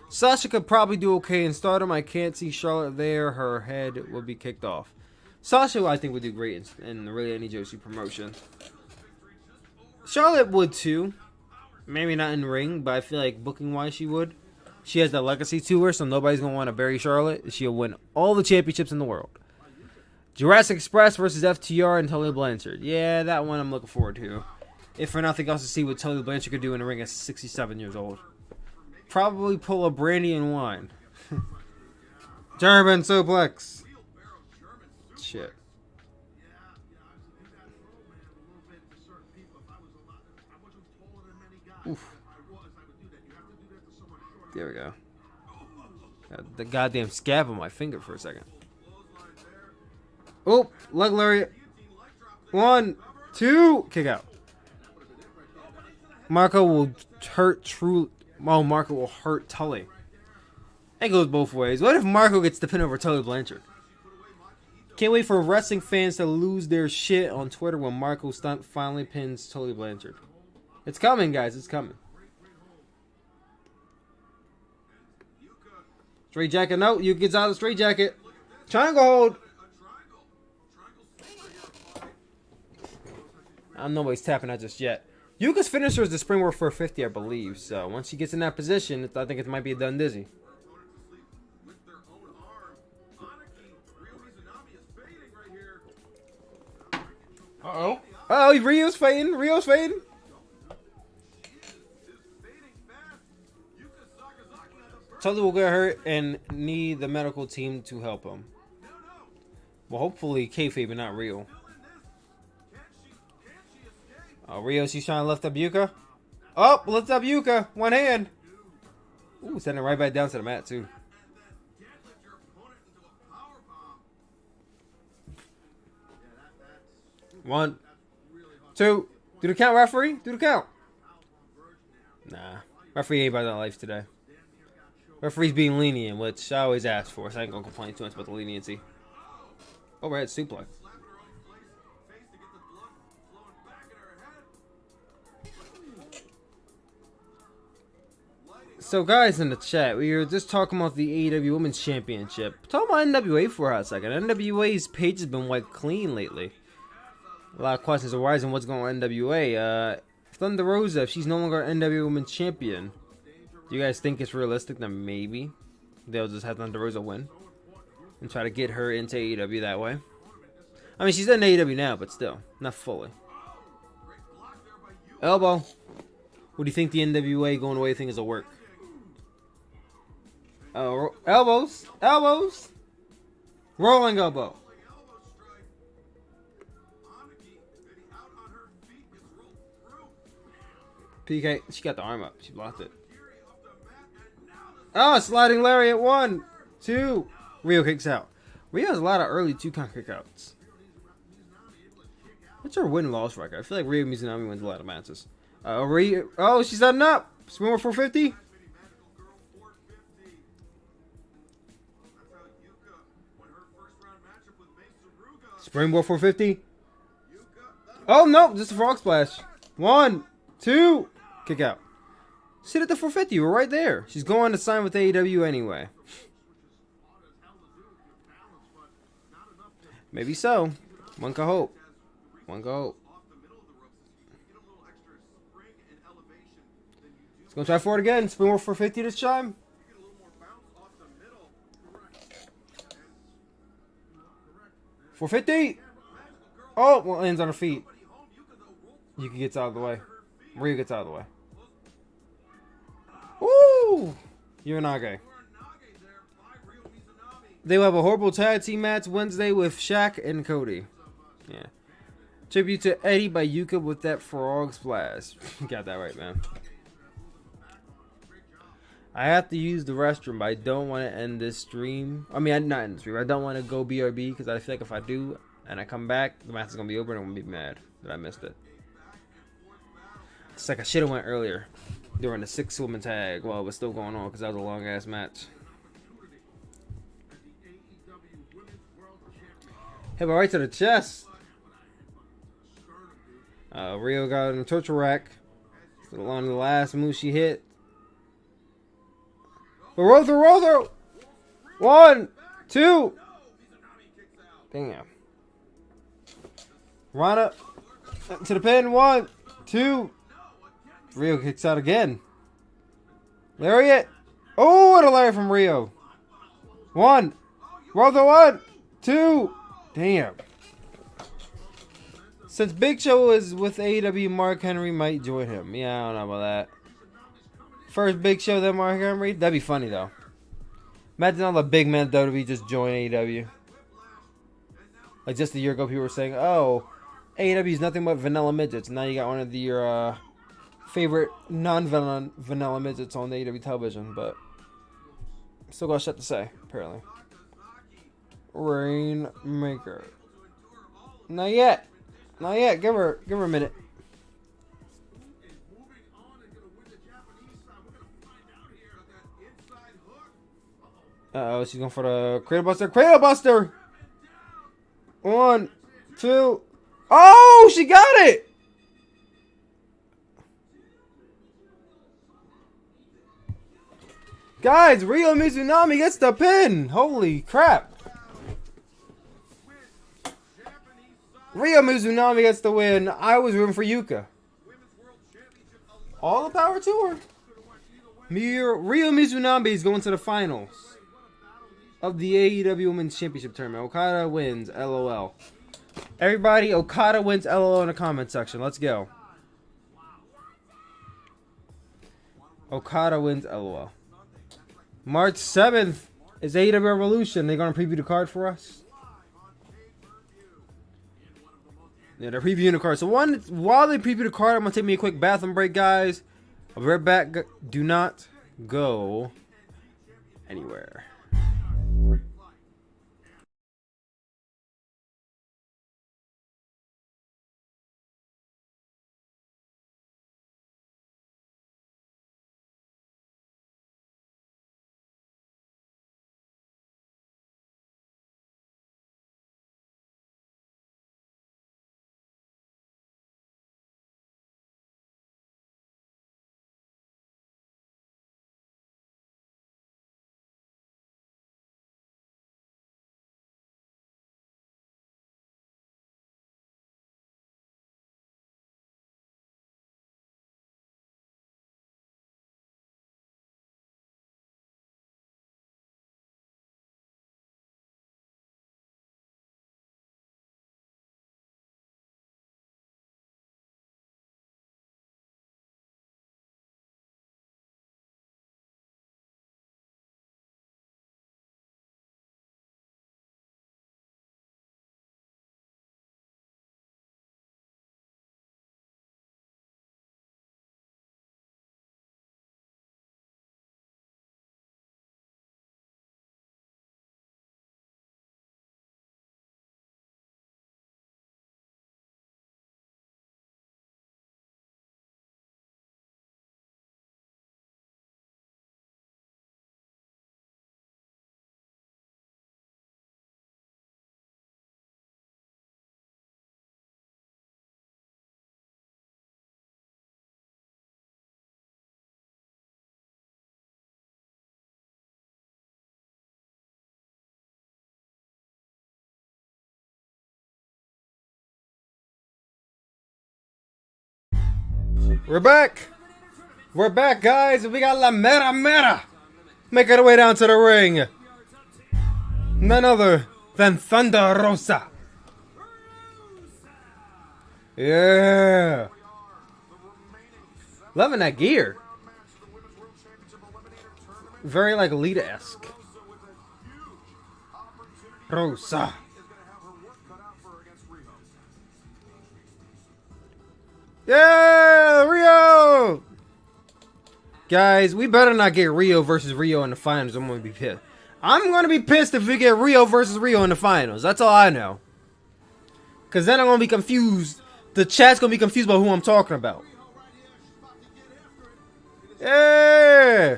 Sasha could probably do okay in Stardom. I can't see Charlotte there. Her head will be kicked off. Sasha, I think, would do great in really any Joshi promotion. Charlotte would too. Maybe not in ring, but I feel like booking-wise she would. She has that legacy to her, so nobody's going to want to bury Charlotte. She'll win all the championships in the world. Jurassic Express versus FTR and Tully Blanchard. Yeah, that one I'm looking forward to. If for nothing else, to see what Tully Blanchard could do in the ring at 67 years old. Probably pull a brandy and wine. German suplex. Shit. Oof. There we go. Got the goddamn scab on my finger for a second. Oh, leg lariat. 1, 2, kick out. Marco will hurt True. Oh, Marco will hurt Tully. It goes both ways. What if Marco gets the pin over Tully Blanchard? Can't wait for wrestling fans to lose their shit on Twitter when Marco Stunt finally pins Tully Blanchard. It's coming, guys. It's coming. Straight jacket. No, you gets out of the straight jacket. Triangle hold. I don't know nobody's tapping out just yet. Yuka's finisher is the springboard for 50, I believe. So once she gets in that position, I think it might be a done dizzy. Uh-oh. Uh-oh, Rio's fading. Rio's fading. Tully will get hurt and need the medical team to help him. Well, hopefully kayfabe and not Rio. Oh, Rio, she's trying to lift up Yuka. Oh, lift up Yuka. One hand. Ooh, sending it right back down to the mat, too. One, two. Do the count, referee. Do the count. Nah. Referee ain't about that life today. Referee's being lenient, which I always ask for, so I ain't gonna complain too much about the leniency. Overhead suplex. So, guys in the chat, we were just talking about the AEW Women's Championship. Talking about NWA for a hot second. NWA's page has been wiped clean lately. A lot of questions arising what's going on with NWA. Thunder Rosa, if she's no longer NWA Women's Champion, do you guys think it's realistic that maybe they'll just have Thunder Rosa win and try to get her into AEW that way? I mean, she's in AEW now, but still, not fully. Elbow. What do you think the NWA going away thing is will work? Oh, elbows. Elbows. Rolling elbow. PK, she got the arm up. She blocked it. Oh, sliding lariat. 1, 2. Rio kicks out. Rio has a lot of early 2-count kickouts. What's her win-loss record? I feel like Rio Mizunami wins a lot of matches. Oh, she's setting up. Swimmer 450. Springboard 450. Oh, no. Just a frog splash. 1, 2. Kick out. Sit at the 450. We're right there. She's going to sign with AEW anyway. Maybe so. One can hope. One can hope. Let's go try for it again. Springboard 450 this time. $450. Oh, well, lands on her feet. Yuka gets out of the way. Ryu gets out of the way. Woo! Uranage. They will have a horrible tag team match Wednesday with Shaq and Cody. Yeah. Tribute to Eddie by Yuka with that frog splash. You got that right, man. I have to use the restroom, but I don't want to end this stream. I mean, not end the stream. I don't want to go BRB because I feel like if I do and I come back, the match is going to be over and I'm going to be mad that I missed it. It's like I should have went earlier during the 6-woman tag while it was still going on because that was a long-ass match. Hey, but right to the chest. Riho got in a torture rack. Along the last move she hit. But Rosa! 1, 2. Damn. Rana to the pin. 1, 2. Riho kicks out again. Lariat. Oh, and a lariat from Riho. 1. Rosa 1, 2. Damn. Since Big Show is with AEW, Mark Henry might join him. Yeah, I don't know about that. First Big Show, then Mark Henry. That'd be funny, though. Imagine all the big men of WWE just join AEW. Like just a year ago, people were saying, oh, AEW is nothing but vanilla midgets. Now you got one of your favorite non-vanilla midgets on AEW television. But still got shit to say, apparently. Rainmaker. Not yet. Not yet. Give her a minute. Uh-oh, she's going for the Cradle Buster. Cradle Buster! 1, 2. Oh, she got it! Guys, Riho Mizunami gets the pin! Holy crap! Riho Mizunami gets the win. I was rooting for Yuka. All the power to her. Riho Mizunami is going to the finals of the AEW Women's Championship Tournament. Okada wins, LOL. Everybody, Okada wins, LOL in the comment section. Let's go. Okada wins, LOL. March 7th is AEW Revolution. They're going to preview the card for us. Yeah, they're previewing the card. So while they preview the card, I'm going to take me a quick bathroom break, guys. I'll be right back. Do not go anywhere. We're back. We're back, guys. We got La Mera Mera making her way down to the ring. None other than Thunder Rosa. Yeah. Loving that gear. Very like Lita-esque. Rosa. is going to have her work cut out for her against Riho. Yeah, Riho. Guys, we better not get Riho versus Riho in the finals. I'm going to be pissed. I'm going to be pissed if we get Riho versus Riho in the finals. That's all I know. Because then I'm going to be confused. The chat's going to be confused about who I'm talking about. Yeah.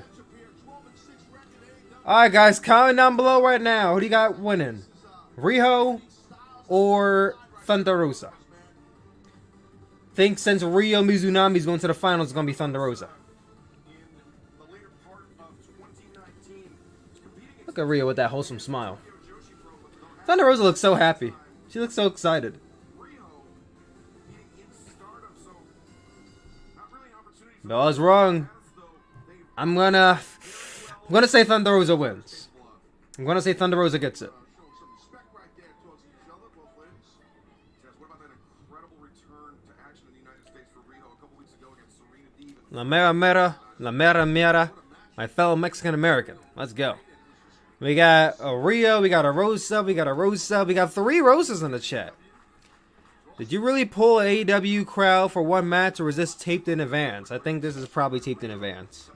Alright, guys. Comment down below right now. Who do you got winning? Riho or Thunder Rosa? Think since Riho Mizunami is going to the finals, it's going to be Thunder Rosa. Look at Riho with that wholesome smile. Thunder Rosa looks so happy. She looks so excited. But I was wrong. I'm gonna say Thunder Rosa wins. I'm gonna say Thunder Rosa gets it. La Mera Mera, La Mera Mera, my fellow Mexican American. Let's go. We got a Riho, we got a Rosa, we got a Rosa, we got 3 Rosas in the chat. Did you really pull an AEW crowd for one match, or was this taped in advance? I think this is probably taped in advance.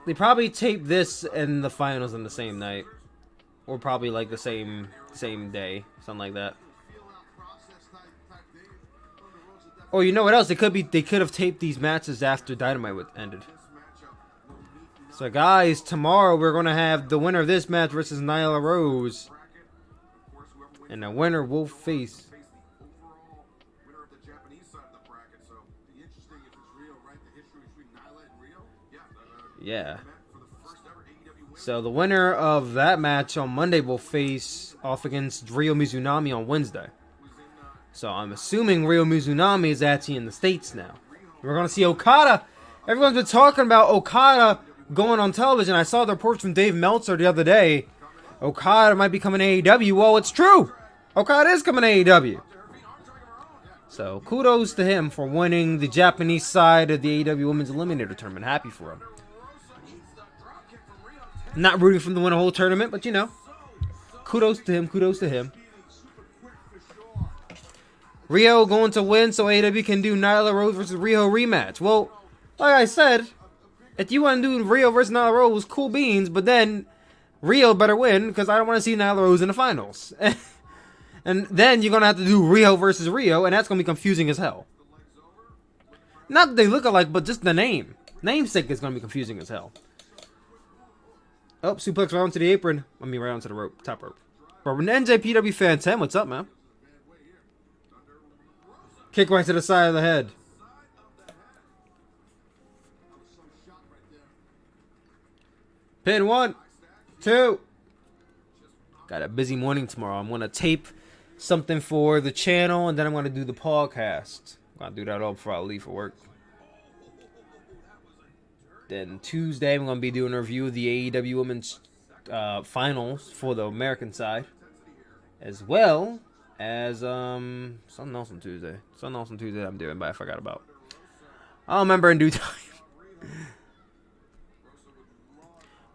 They probably taped this and the finals on the same night, or probably like the same day, something like that. Or you know what else? They could have taped these matches after Dynamite ended. So guys, tomorrow we're gonna have the winner of this match versus Nyla Rose. And the winner will face. Yeah. So the winner of that match on Monday will face off against Riho Mizunami on Wednesday. So I'm assuming Riho Mizunami is actually in the States now. We're going to see Okada. Everyone's been talking about Okada going on television. I saw the reports from Dave Meltzer the other day. Okada might be coming to AEW. Well, it's true. Okada is coming to AEW. So kudos to him for winning the Japanese side of the AEW Women's Eliminator Tournament. Happy for him. Not rooting for him to win a whole tournament, but you know. Kudos to him. Kudos to him. Riho going to win so AEW can do Nyla Rose versus Riho rematch. Well, like I said, if you want to do Riho versus Nyla Rose, cool beans, but then Riho better win because I don't want to see Nyla Rose in the finals. And then you're going to have to do Riho versus Riho, and that's going to be confusing as hell. Not that they look alike, but just the name. Namesake is going to be confusing as hell. Oh, suplex right onto the apron. I mean, right onto the rope, top rope. But an NJPW fan 10, what's up, man? Kick right to the side of the head. Pin 1, 2. Got a busy morning tomorrow. I'm going to tape something for the channel, and then I'm going to do the podcast. I'm going to do that all before I leave for work. Then Tuesday, I'm going to be doing a review of the AEW Women's Finals for the American side. As well as something else on Tuesday. Something else on Tuesday I'm doing, but I forgot about. I'll remember in due time.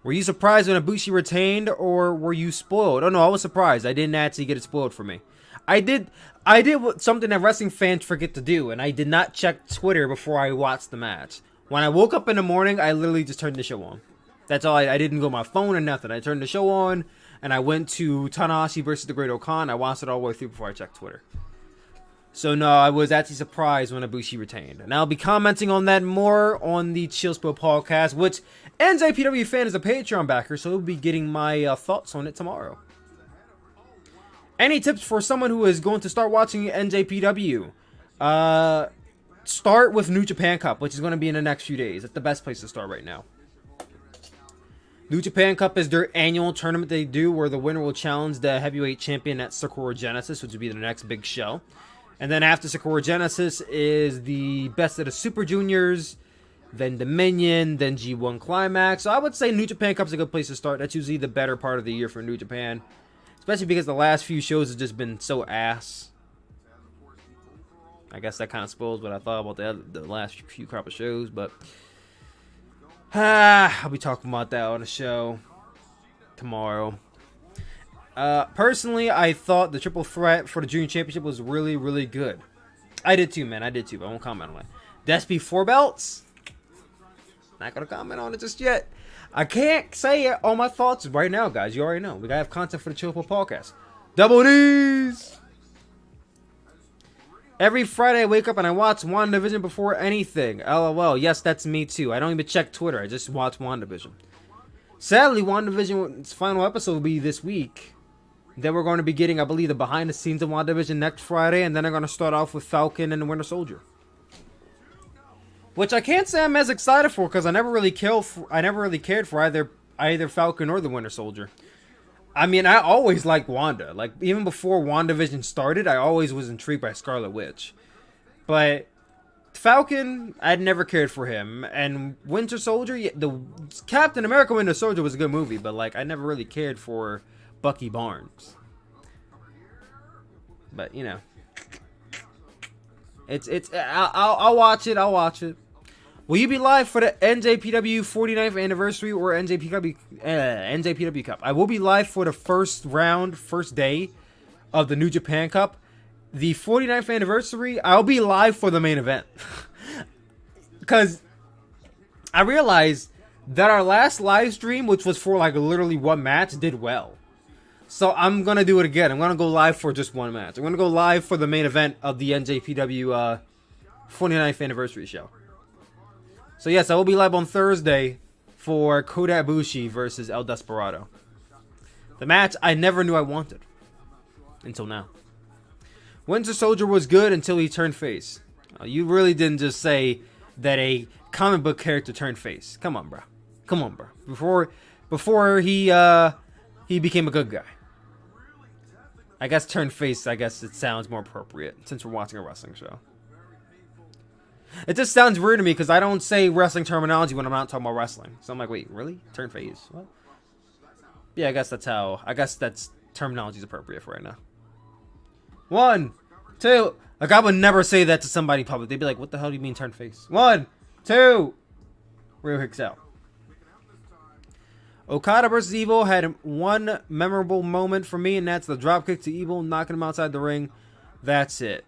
Were you surprised when Ibushi retained, or were you spoiled? Oh no, I was surprised. I didn't actually get it spoiled for me. I did something that wrestling fans forget to do, and I did not check Twitter before I watched the match. When I woke up in the morning, I literally just turned the show on. That's all. I didn't go on my phone or nothing. I turned the show on, and I went to Tanahashi versus the Great Okan. I watched it all the way through before I checked Twitter. So no, I was actually surprised when Ibushi retained. And I'll be commenting on that more on the Chill Spill podcast, which NJPW fan is a Patreon backer, so he'll be getting my thoughts on it tomorrow. Any tips for someone who is going to start watching NJPW? Start with New Japan Cup, which is going to be in the next few days. That's the best place to start right now. New Japan Cup is their annual tournament they do where the winner will challenge the heavyweight champion at Sakura Genesis, which will be the next big show. And then after Sakura Genesis is the best of the Super Juniors, then Dominion, then G1 Climax. So I would say New Japan Cup is a good place to start. That's usually the better part of the year for New Japan. Especially because the last few shows have just been so ass. I guess that kind of spoils what I thought about the last few crop of shows, but I'll be talking about that on the show. tomorrow. Personally, I thought the triple threat for the junior championship was really, really good. I did too, man. I did too. I won't comment on it. Despy 4 belts? Not gonna comment on it just yet. I can't say all my thoughts right now, guys. You already know. We gotta have content for the Triple podcast. Double D's! Every Friday I wake up and I watch WandaVision before anything. LOL. Yes, that's me too. I don't even check Twitter. I just watch WandaVision. Sadly, WandaVision's final episode will be this week. Then we're going to be getting, I believe, the behind the scenes of WandaVision next Friday. And then I'm going to start off with Falcon and the Winter Soldier. Which I can't say I'm as excited for because I never really cared for either Falcon or the Winter Soldier. I mean, I always liked Wanda. Like, even before WandaVision started, I always was intrigued by Scarlet Witch. But Falcon, I'd never cared for him. And Winter Soldier, the Captain America Winter Soldier was a good movie, but like I never really cared for Bucky Barnes. But you know, I'll watch it. I'll watch it. Will you be live for the NJPW 49th anniversary or NJPW Cup? I will be live for the first day of the New Japan Cup. The 49th anniversary, I'll be live for the main event. Because I realized that our last live stream, which was for like literally one match, did well. So I'm going to do it again. I'm going to go live for just one match. I'm going to go live for the main event of the NJPW 49th anniversary show. So yes, I will be live on Thursday for Kota Ibushi versus El Desperado. The match I never knew I wanted. Until now. Winter Soldier was good until he turned face. You really didn't just say that a comic book character turned face. Come on, bro. Come on, bro. Before he became a good guy. I guess turned face, I guess it sounds more appropriate since we're watching a wrestling show. It just sounds weird to me because I don't say wrestling terminology when I'm not talking about wrestling. So I'm like, wait, really? Turn face? What? Yeah, I guess that's terminology is appropriate for right now. 1, 2. Like, I would never say that to somebody in public. They'd be like, what the hell do you mean turn face? 1, 2. Real hicks out. Okada versus Evil had one memorable moment for me, and that's the dropkick to Evil, knocking him outside the ring. That's it.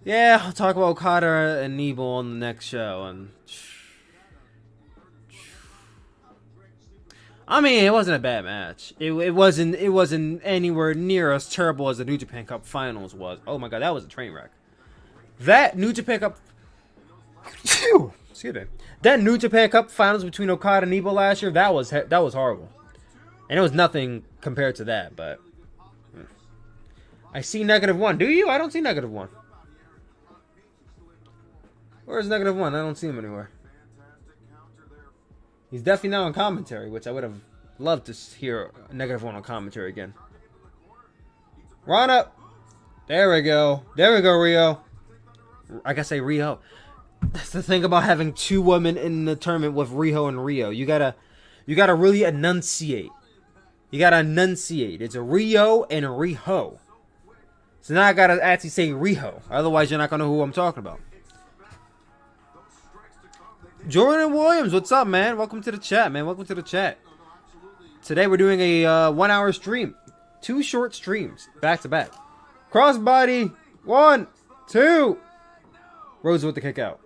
Yeah, I'll talk about Okada and Evil on the next show. And I mean, it wasn't a bad match. It wasn't anywhere near as terrible as the New Japan Cup Finals was. Oh my god, that was a train wreck. That New Japan Cup, excuse me, that New Japan Cup Finals between Okada and Evil last year, that was horrible, and it was nothing compared to that. But I see -1. Do you? I don't see -1. Where's -1? I don't see him anywhere. He's definitely not on commentary, which I would have loved to hear -1 on commentary again. Run up. There we go. There we go, Riho. I gotta say Riho. That's the thing about having two women in the tournament with Riho and Riho. You gotta really enunciate. You gotta enunciate. It's a Riho and a Riho. So now I gotta actually say Riho. Otherwise, you're not gonna know who I'm talking about. Jordan Williams, what's up, man? Welcome to the chat, man. Welcome to the chat. Today we're doing a 1 hour stream. 2 short streams, back to back. Crossbody, 1, 2. Rosa with the kick out.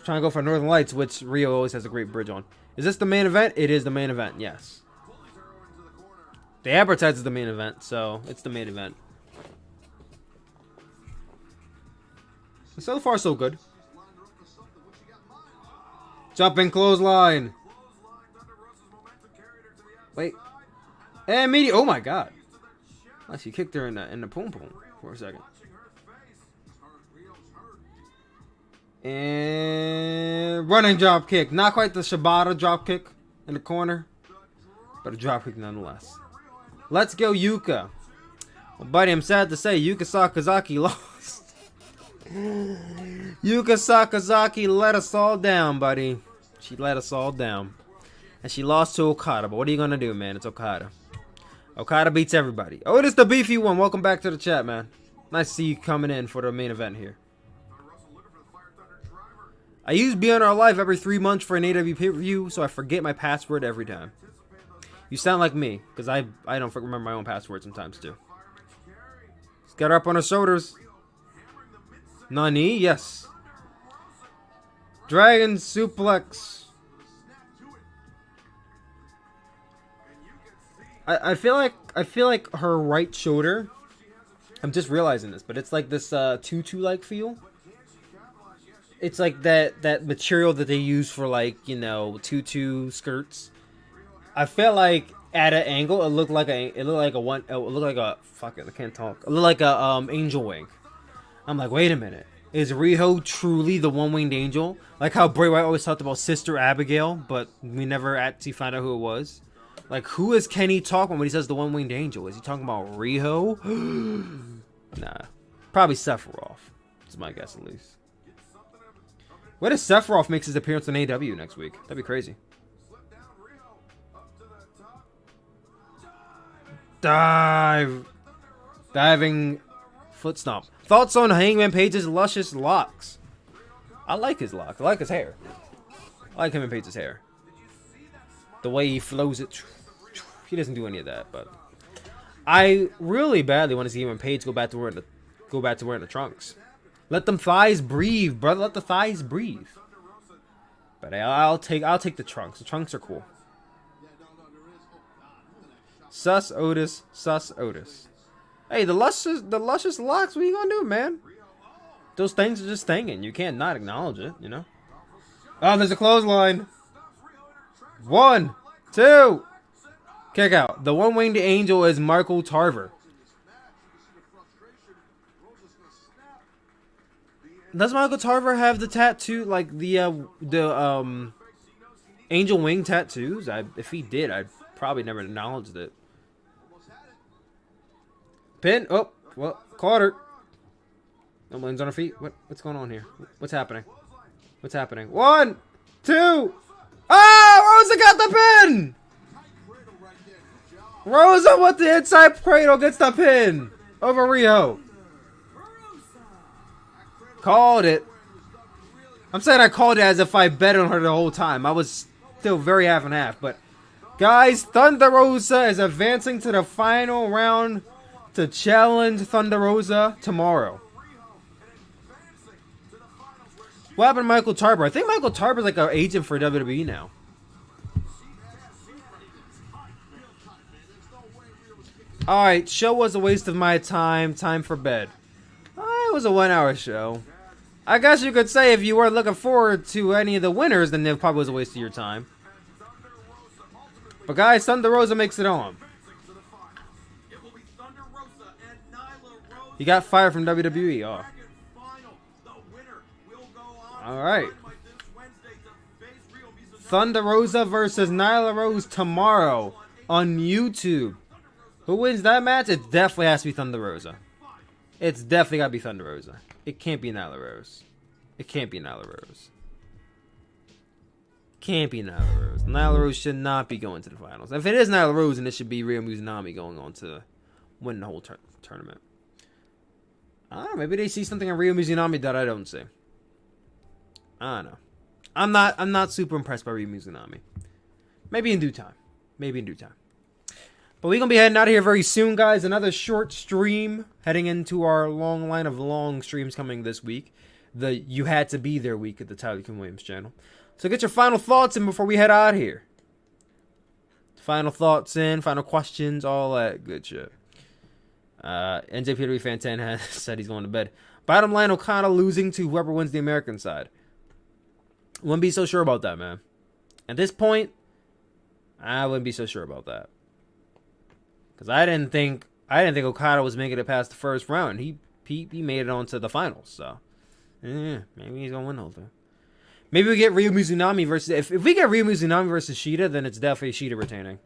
Trying to go for Northern Lights, which Riho always has a great bridge on. Is this the main event? It is the main event, yes. They advertise as the main event, so it's the main event. So far, so good. Jumping clothesline. Wait. And media. Oh my god. Oh, she kicked her in the poom poom for a second. And running drop kick. Not quite the Shibata drop kick in the corner, but a drop kick nonetheless. Let's go, Yuka. Well, buddy, I'm sad to say Yuka Sakazaki lost. Yuka Sakazaki let us all down, buddy. She let us all down. And she lost to Okada, but what are you going to do, man? It's Okada. Okada beats everybody. Oh, it is the beefy one. Welcome back to the chat, man. Nice to see you coming in for the main event here. I use Be On Our Live every 3 months for an AEW pay-per-view, so I forget my password every time. You sound like me, because I don't remember my own password sometimes, too. Let's get her up on her shoulders. Nani? Yes. Dragon suplex. I feel like her right shoulder. I'm just realizing this, but it's like this tutu-like feel. It's like that material that they use for, like, you know, tutu skirts. I felt like at an angle it looked like a fuck it, I can't talk. It looked like a angel wing. I'm like, wait a minute. Is Riho truly the one-winged angel? Like how Bray Wyatt always talked about Sister Abigail, but we never actually found out who it was. Like, who is Kenny talking about when he says the one-winged angel? Is he talking about Riho? Nah. Probably Sephiroth. That's my guess, at least. What if Sephiroth makes his appearance on AEW next week? That'd be crazy. Dive. Diving foot stomp. Thoughts on Hangman Page's luscious locks? I like his lock. I like his hair. I like Hangman Page's hair. The way he flows it. He doesn't do any of that, but I really badly want to see Hangman Page go back to wearing the trunks. Let them thighs breathe, brother. Let the thighs breathe. But I'll take the trunks. The trunks are cool. Sus Otis, Sus Otis. Hey, the luscious locks. What are you gonna do, man? Those things are just thinging. You can't not acknowledge it, you know. Oh, there's a clothesline. 1, 2. Kick out. The one-winged angel is Michael Tarver. Does Michael Tarver have the tattoo, like the angel wing tattoos? If he did, I'd probably never acknowledged it. Pin. Oh, well, caught her. No one's on her feet. What's going on here? What's happening? What's happening? 1, 2. Oh, Rosa got the pin. Rosa with the inside cradle gets the pin over Riho. Called it. I'm saying I called it as if I bet on her the whole time. I was still very half and half. But, guys, Thunder Rosa is advancing to the final round to challenge Thunder Rosa tomorrow. What happened to Michael Tarver? I think Michael Tarver is like an agent for WWE now. Alright, show was a waste of my time. Time for bed. It was a 1-hour show. I guess you could say if you were looking forward to any of the winners, then it probably was a waste of your time. But guys, Thunder Rosa makes it on. He got fired from WWE. Oh. Alright. Thunder Rosa versus Nyla Rose tomorrow on YouTube. Who wins that match? It definitely has to be Thunder Rosa. It's definitely got to be Thunder Rosa. It can't be Nyla Rose. It can't be Nyla Rose. Can't be Nyla Rose. Nyla Rose should not be going to the finals. If it is Nyla Rose, then it should be Ryo Mizunami going on to win the whole tournament. I don't know. Maybe they see something in Ryo Mizunami that I don't see. I don't know. I'm not super impressed by Ryo Mizunami. Maybe in due time. Maybe in due time. But we're going to be heading out of here very soon, guys. Another short stream heading into our long line of long streams coming this week. The You Had to Be There week at the Tyler Kim Williams channel. So get your final thoughts in before we head out of here. Final thoughts in, final questions, all that good shit. NJPW Fan 10 has said he's going to bed. Bottom line, Okada losing to whoever wins the American side. Wouldn't be so sure about that, man. At this point, I wouldn't be so sure about that. Because I didn't think Okada was making it past the first round. He made it on to the finals. So, maybe he's going to win the whole thing. Maybe we get Ryo Mizunami versus... If we get Ryo Mizunami versus Shida, then it's definitely Shida retaining.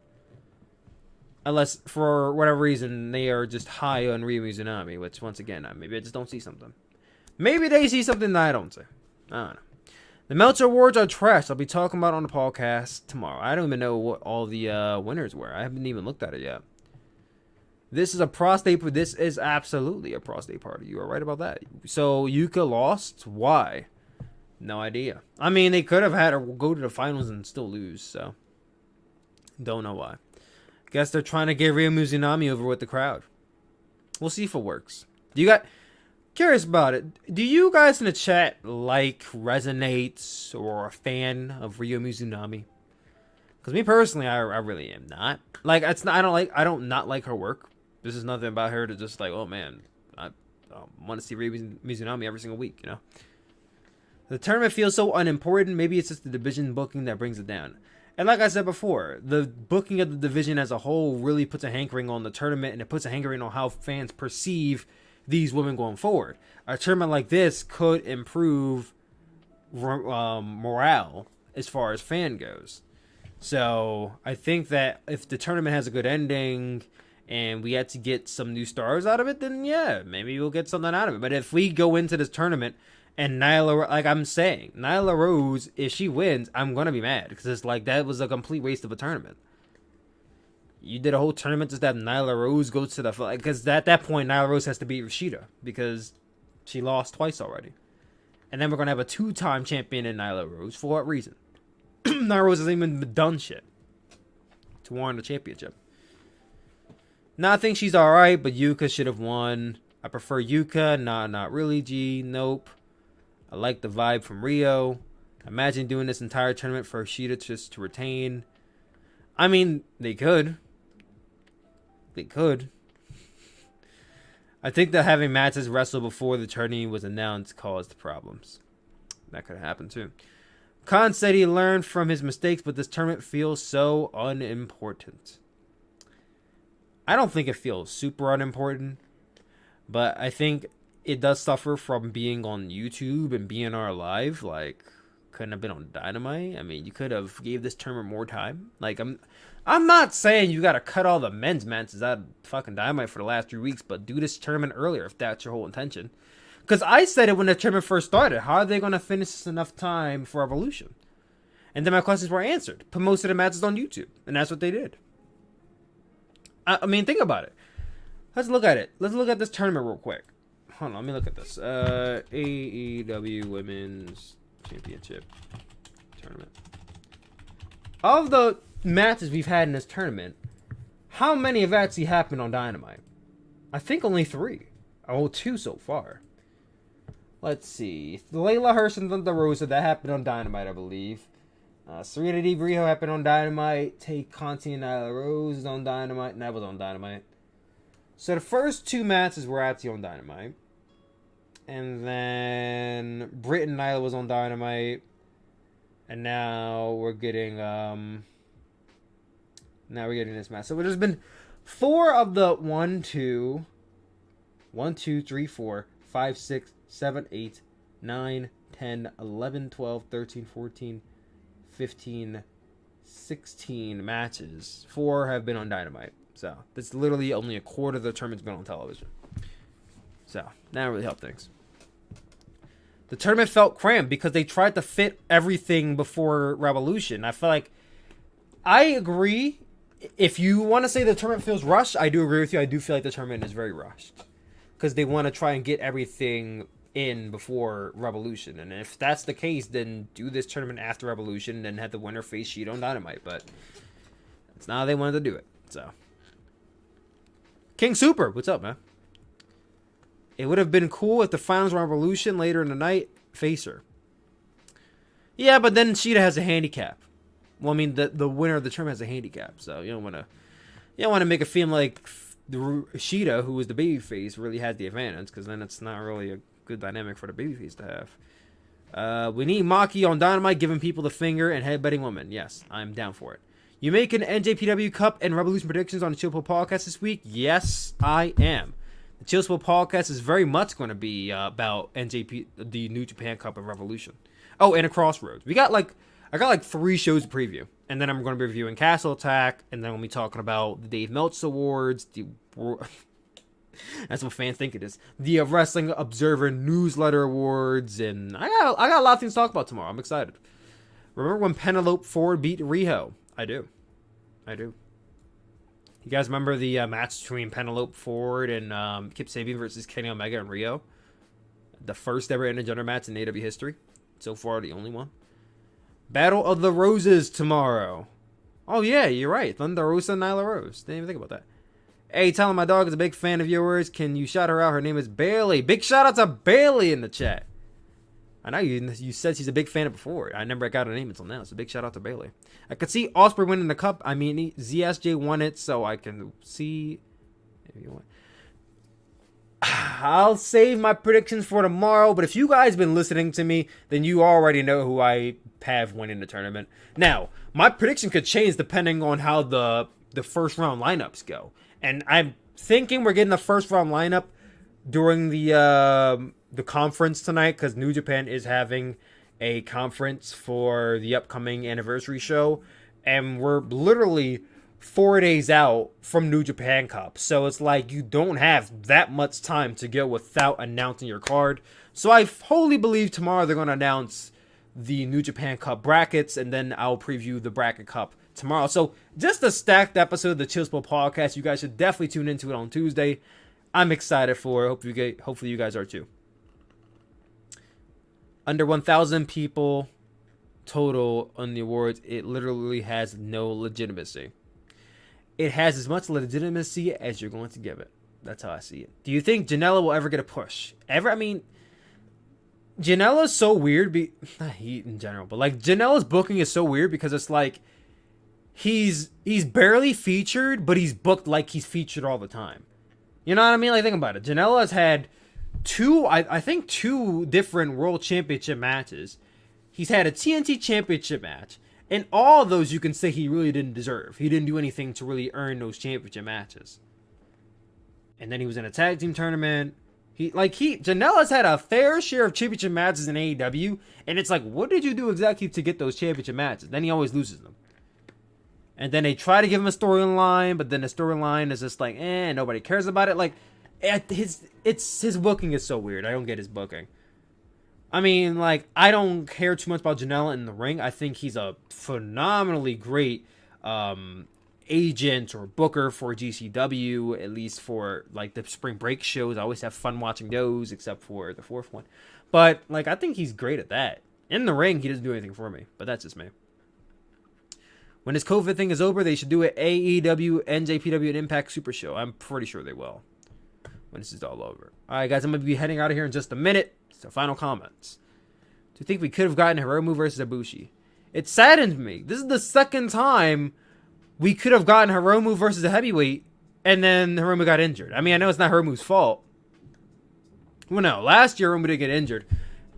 Unless, for whatever reason, they are just high on Ryo Mizunami. Which, once again, maybe I just don't see something. Maybe they see something that I don't see. I don't know. The Meltzer Awards are trash. I'll be talking about it on the podcast tomorrow. I don't even know what all the winners were. I haven't even looked at it yet. This is a prostate. This is absolutely a prostate party. You are right about that. So Yuka lost. Why? No idea. I mean, they could have had her go to the finals and still lose. So don't know why. Guess they're trying to get Ryo Mizunami over with the crowd. We'll see if it works. Do you got curious about it? Do you guys in the chat resonates or a fan of Ryo Mizunami? Because me personally, I really am not. Like, it's not. I don't not like her work. This is nothing about her to just like, oh man, I want to see Ryo Mizunami every single week. You know, the tournament feels so unimportant. Maybe it's just the division booking that brings it down. And like I said before, the booking of the division as a whole really puts a hankering on the tournament, and it puts a hankering on how fans perceive these women going forward. A tournament like this could improve morale as far as fan goes. So I think that if the tournament has a good ending and we had to get some new stars out of it, then yeah, maybe we'll get something out of it. But if we go into this tournament and Nyla, like I'm saying, Nyla Rose, if she wins, I'm going to be mad. Because it's like, that was a complete waste of a tournament. You did a whole tournament just to have Nyla Rose go to the... Because at that point, Nyla Rose has to beat Rashida. Because she lost twice already. And then we're going to have a 2-time champion in Nyla Rose. For what reason? Nyla Rose hasn't even done shit to warrant the championship. Now, I think she's alright, but Yuka should have won. I prefer Yuka. Nah, not really, G. Nope. I like the vibe from Riho. Imagine doing this entire tournament for Rashida just to retain. I mean, they could. They could. I think that having matches wrestle before the tourney was announced caused problems. That could have happened too. Khan said he learned from his mistakes, but this tournament feels so unimportant. I don't think it feels super unimportant, but I think it does suffer from being on YouTube and being live. Like, couldn't have been on Dynamite. I mean, you could have gave this tournament more time. Like, I'm not saying you got to cut all the men's matches out of fucking Dynamite for the last 3 weeks, but do this tournament earlier if that's your whole intention. Because I said it when the tournament first started. How are they going to finish this enough time for Evolution? And then my questions were answered. Put most of the matches on YouTube. And that's what they did. I mean, think about it. Let's look at it. Let's look at this tournament real quick. Hold on, let me look at this. AEW Women's Championship Tournament. Of the matches we've had in this tournament, how many have actually happened on Dynamite? I think only 3. Oh, 2 so far. Let's see. Layla Hirsch and the Rosa, that happened on Dynamite, I believe. Serena Deeb Riho happened on Dynamite. Tay Conti and Nyla Rose is on Dynamite, and that was on Dynamite. So the first 2 matches were actually on Dynamite. And then Britt and Nyla was on Dynamite. And now we're getting this match. So there's been 4 of the 1, 2, 3, 4, 5, 6, 7, 8, 9, 10, 11, 12, 13, 14, 15, 16 matches. 4 have been on Dynamite. So that's literally only a quarter of the tournament's been on television. So that really helped things. The tournament felt cramped because they tried to fit everything before Revolution. I feel like I agree. If you want to say the tournament feels rushed, I do agree with you. I do feel like the tournament is very rushed because they want to try and get everything in before Revolution. And if that's the case, then do this tournament after Revolution and then have the winner face Sheet on Dynamite. But it's not how they wanted to do it. So King Super, what's up, man? It would have been cool if the finals were Revolution later in the night. Face her. Yeah, but then Sheeta has a handicap. Well, I mean, the winner of the tournament has a handicap, so you don't want to make it feel like the Sheeta, who was the babyface, really had the advantage, because then it's not really a good dynamic for the babyface to have. We need Maki on Dynamite, giving people the finger and headbutting women. Yes, I'm down for it. You making NJPW Cup and Revolution predictions on the Chill Pill podcast this week? Yes, I am. The Chill Pill podcast is very much going to be about the New Japan Cup and Revolution. Oh, and a Crossroads. I got 3 shows to preview, and then I'm going to be reviewing Castle Attack, and then we'll be talking about the Dave Meltz Awards. That's what fans think it is. The Wrestling Observer Newsletter Awards, and I got a lot of things to talk about tomorrow. I'm excited. Remember when Penelope Ford beat Riho? I do. You guys remember the match between Penelope Ford and Kip Sabian versus Kenny Omega and Riho? The first ever intergender match in AEW history. So far, the only one. Battle of the Roses tomorrow. Oh, yeah, you're right. Thunder Rosa and Nyla Rose. Didn't even think about that. Hey, telling my dog is a big fan of yours. Can you shout her out? Her name is Bailey. Big shout out to Bailey in the chat. I know you said she's a big fan of before. I never got her name until now. So big shout out to Bailey. I could see Osprey winning the cup. I mean, ZSJ won it, so I can see. If you want. I'll save my predictions for tomorrow, but if you guys been listening to me, then you already know who I have winning the tournament. Now, my prediction could change depending on how the first round lineups go. And I'm thinking we're getting the first round lineup during the conference tonight, because New Japan is having a conference for the upcoming anniversary show, and we're literally 4 days out from New Japan Cup. So it's like you don't have that much time to go without announcing your card. So I wholly believe tomorrow they're going to announce the New Japan Cup brackets, and then I'll preview the bracket cup tomorrow. So just a stacked episode of the Chill Spill podcast. You guys should definitely tune into it on Tuesday. I'm excited for it. Hopefully you guys are too. Under 1,000 people total on the awards. It literally has no legitimacy. It has as much legitimacy as you're going to give it. That's how I see it. Do you think Janela will ever get a push? Ever? I mean, Janela's so weird. Not he in general, but like Janela's booking is so weird because it's like he's barely featured, but he's booked like he's featured all the time. You know what I mean? Like, think about it. Janela has had I think two different World Championship matches. He's had a TNT Championship match. And all of those you can say he really didn't deserve. He didn't do anything to really earn those championship matches. And then he was in a tag team tournament. Janela's had a fair share of championship matches in AEW. And it's like, what did you do exactly to get those championship matches? Then he always loses them. And then they try to give him a storyline, but then the storyline is just like, nobody cares about it. Like, his booking is so weird. I don't get his booking. I mean, like, I don't care too much about Janela in the ring. I think he's a phenomenally great agent or booker for GCW, at least for, like, the spring break shows. I always have fun watching those, except for the fourth one. But, like, I think he's great at that. In the ring, he doesn't do anything for me, but that's just me. When this COVID thing is over, they should do an AEW, NJPW, and Impact Super Show. I'm pretty sure they will when this is all over. All right, guys, I'm going to be heading out of here in just a minute. So, final comments. Do you think we could have gotten Hiromu versus Ibushi? It saddened me. This is the second time we could have gotten Hiromu versus a heavyweight, and then Hiromu got injured. I mean, I know it's not Hiromu's fault. Well, no. Last year, Hiromu didn't get injured.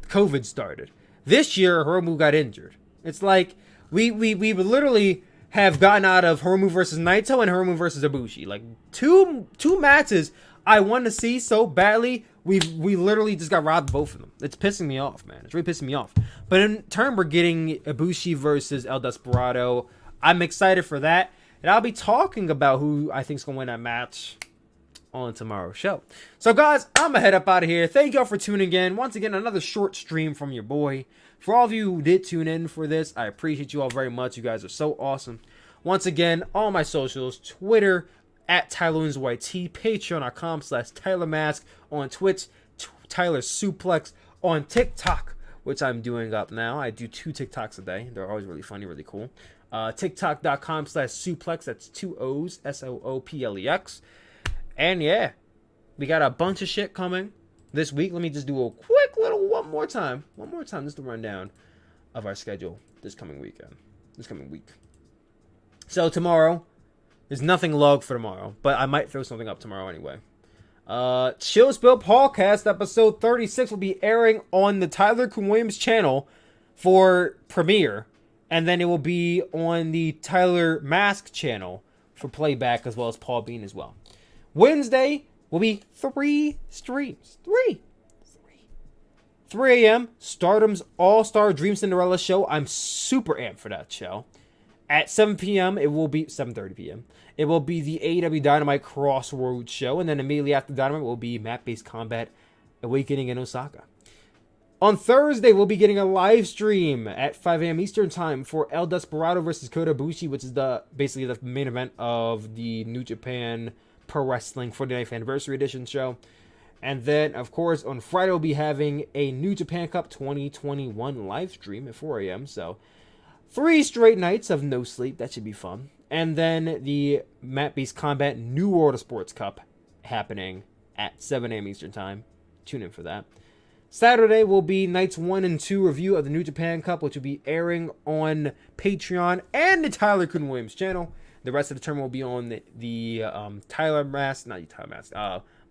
COVID started. This year, Hiromu got injured. It's like we literally have gotten out of Hiromu versus Naito and Hiromu versus Ibushi. Like, two matches I want to see so badly. We literally just got robbed of both of them. It's pissing me off, man. It's really pissing me off. But in turn, we're getting Ibushi versus El Desperado. I'm excited for that. And I'll be talking about who I think is going to win that match on tomorrow's show. So, guys, I'm going to head up out of here. Thank y'all for tuning in. Once again, another short stream from your boy. For all of you who did tune in for this, I appreciate you all very much. You guys are so awesome. Once again, all my socials, Twitter, at TylerWinsYT, Patreon.com/TylerMask, on Twitch, Tyler Suplex, on TikTok, which I'm doing up now. I do 2 TikToks a day. They're always really funny, really cool. TikTok.com/Suplex, that's 2 O's, SOOPLEX. And yeah, we got a bunch of shit coming this week. Let me just do a quick little one more time, just to run down of our schedule this coming week. So tomorrow, there's nothing logged for tomorrow, but I might throw something up tomorrow anyway. Chill Spill Podcast episode 36 will be airing on the Tyler Kuhn Williams channel for premiere, and then it will be on the Tyler Mask channel for playback, as well as Paul Bean as well. Wednesday will be 3 streams. 3 a.m. Stardom's All-Star Dream Cinderella show. I'm super amped for that show. At 7 p.m., it will be 7:30 p.m. It will be the AEW Dynamite Crossroads show, and then immediately after Dynamite will be Map-Based Combat Awakening in Osaka. On Thursday, we'll be getting a live stream at 5 a.m. Eastern Time for El Desperado versus Kota Ibushi, which is basically the main event of the New Japan Pro Wrestling 49th Anniversary Edition show. And then, of course, on Friday, we'll be having a New Japan Cup 2021 live stream at 4 a.m. So 3 straight nights of no sleep. That should be fun. And then the Mat Beast Combat New World of Sports Cup happening at 7 a.m. Eastern Time. Tune in for that. Saturday will be nights 1 and 2 review of the New Japan Cup, which will be airing on Patreon and the Tyler Quinn Williams channel. The rest of the tournament will be on the Tyler Mask, not Tyler Mask,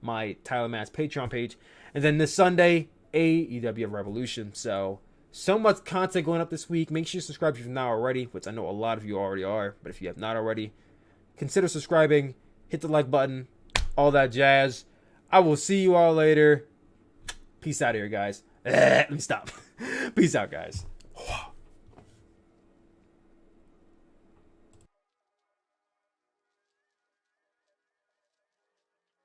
my Tyler Mask Patreon page. And then this Sunday, AEW Revolution. So much content going up this week. Make sure you subscribe if you're not already, which I know a lot of you already are. But if you have not already, consider subscribing. Hit the like button. All that jazz. I will see you all later. Peace out here, guys. Let me stop. Peace out, guys.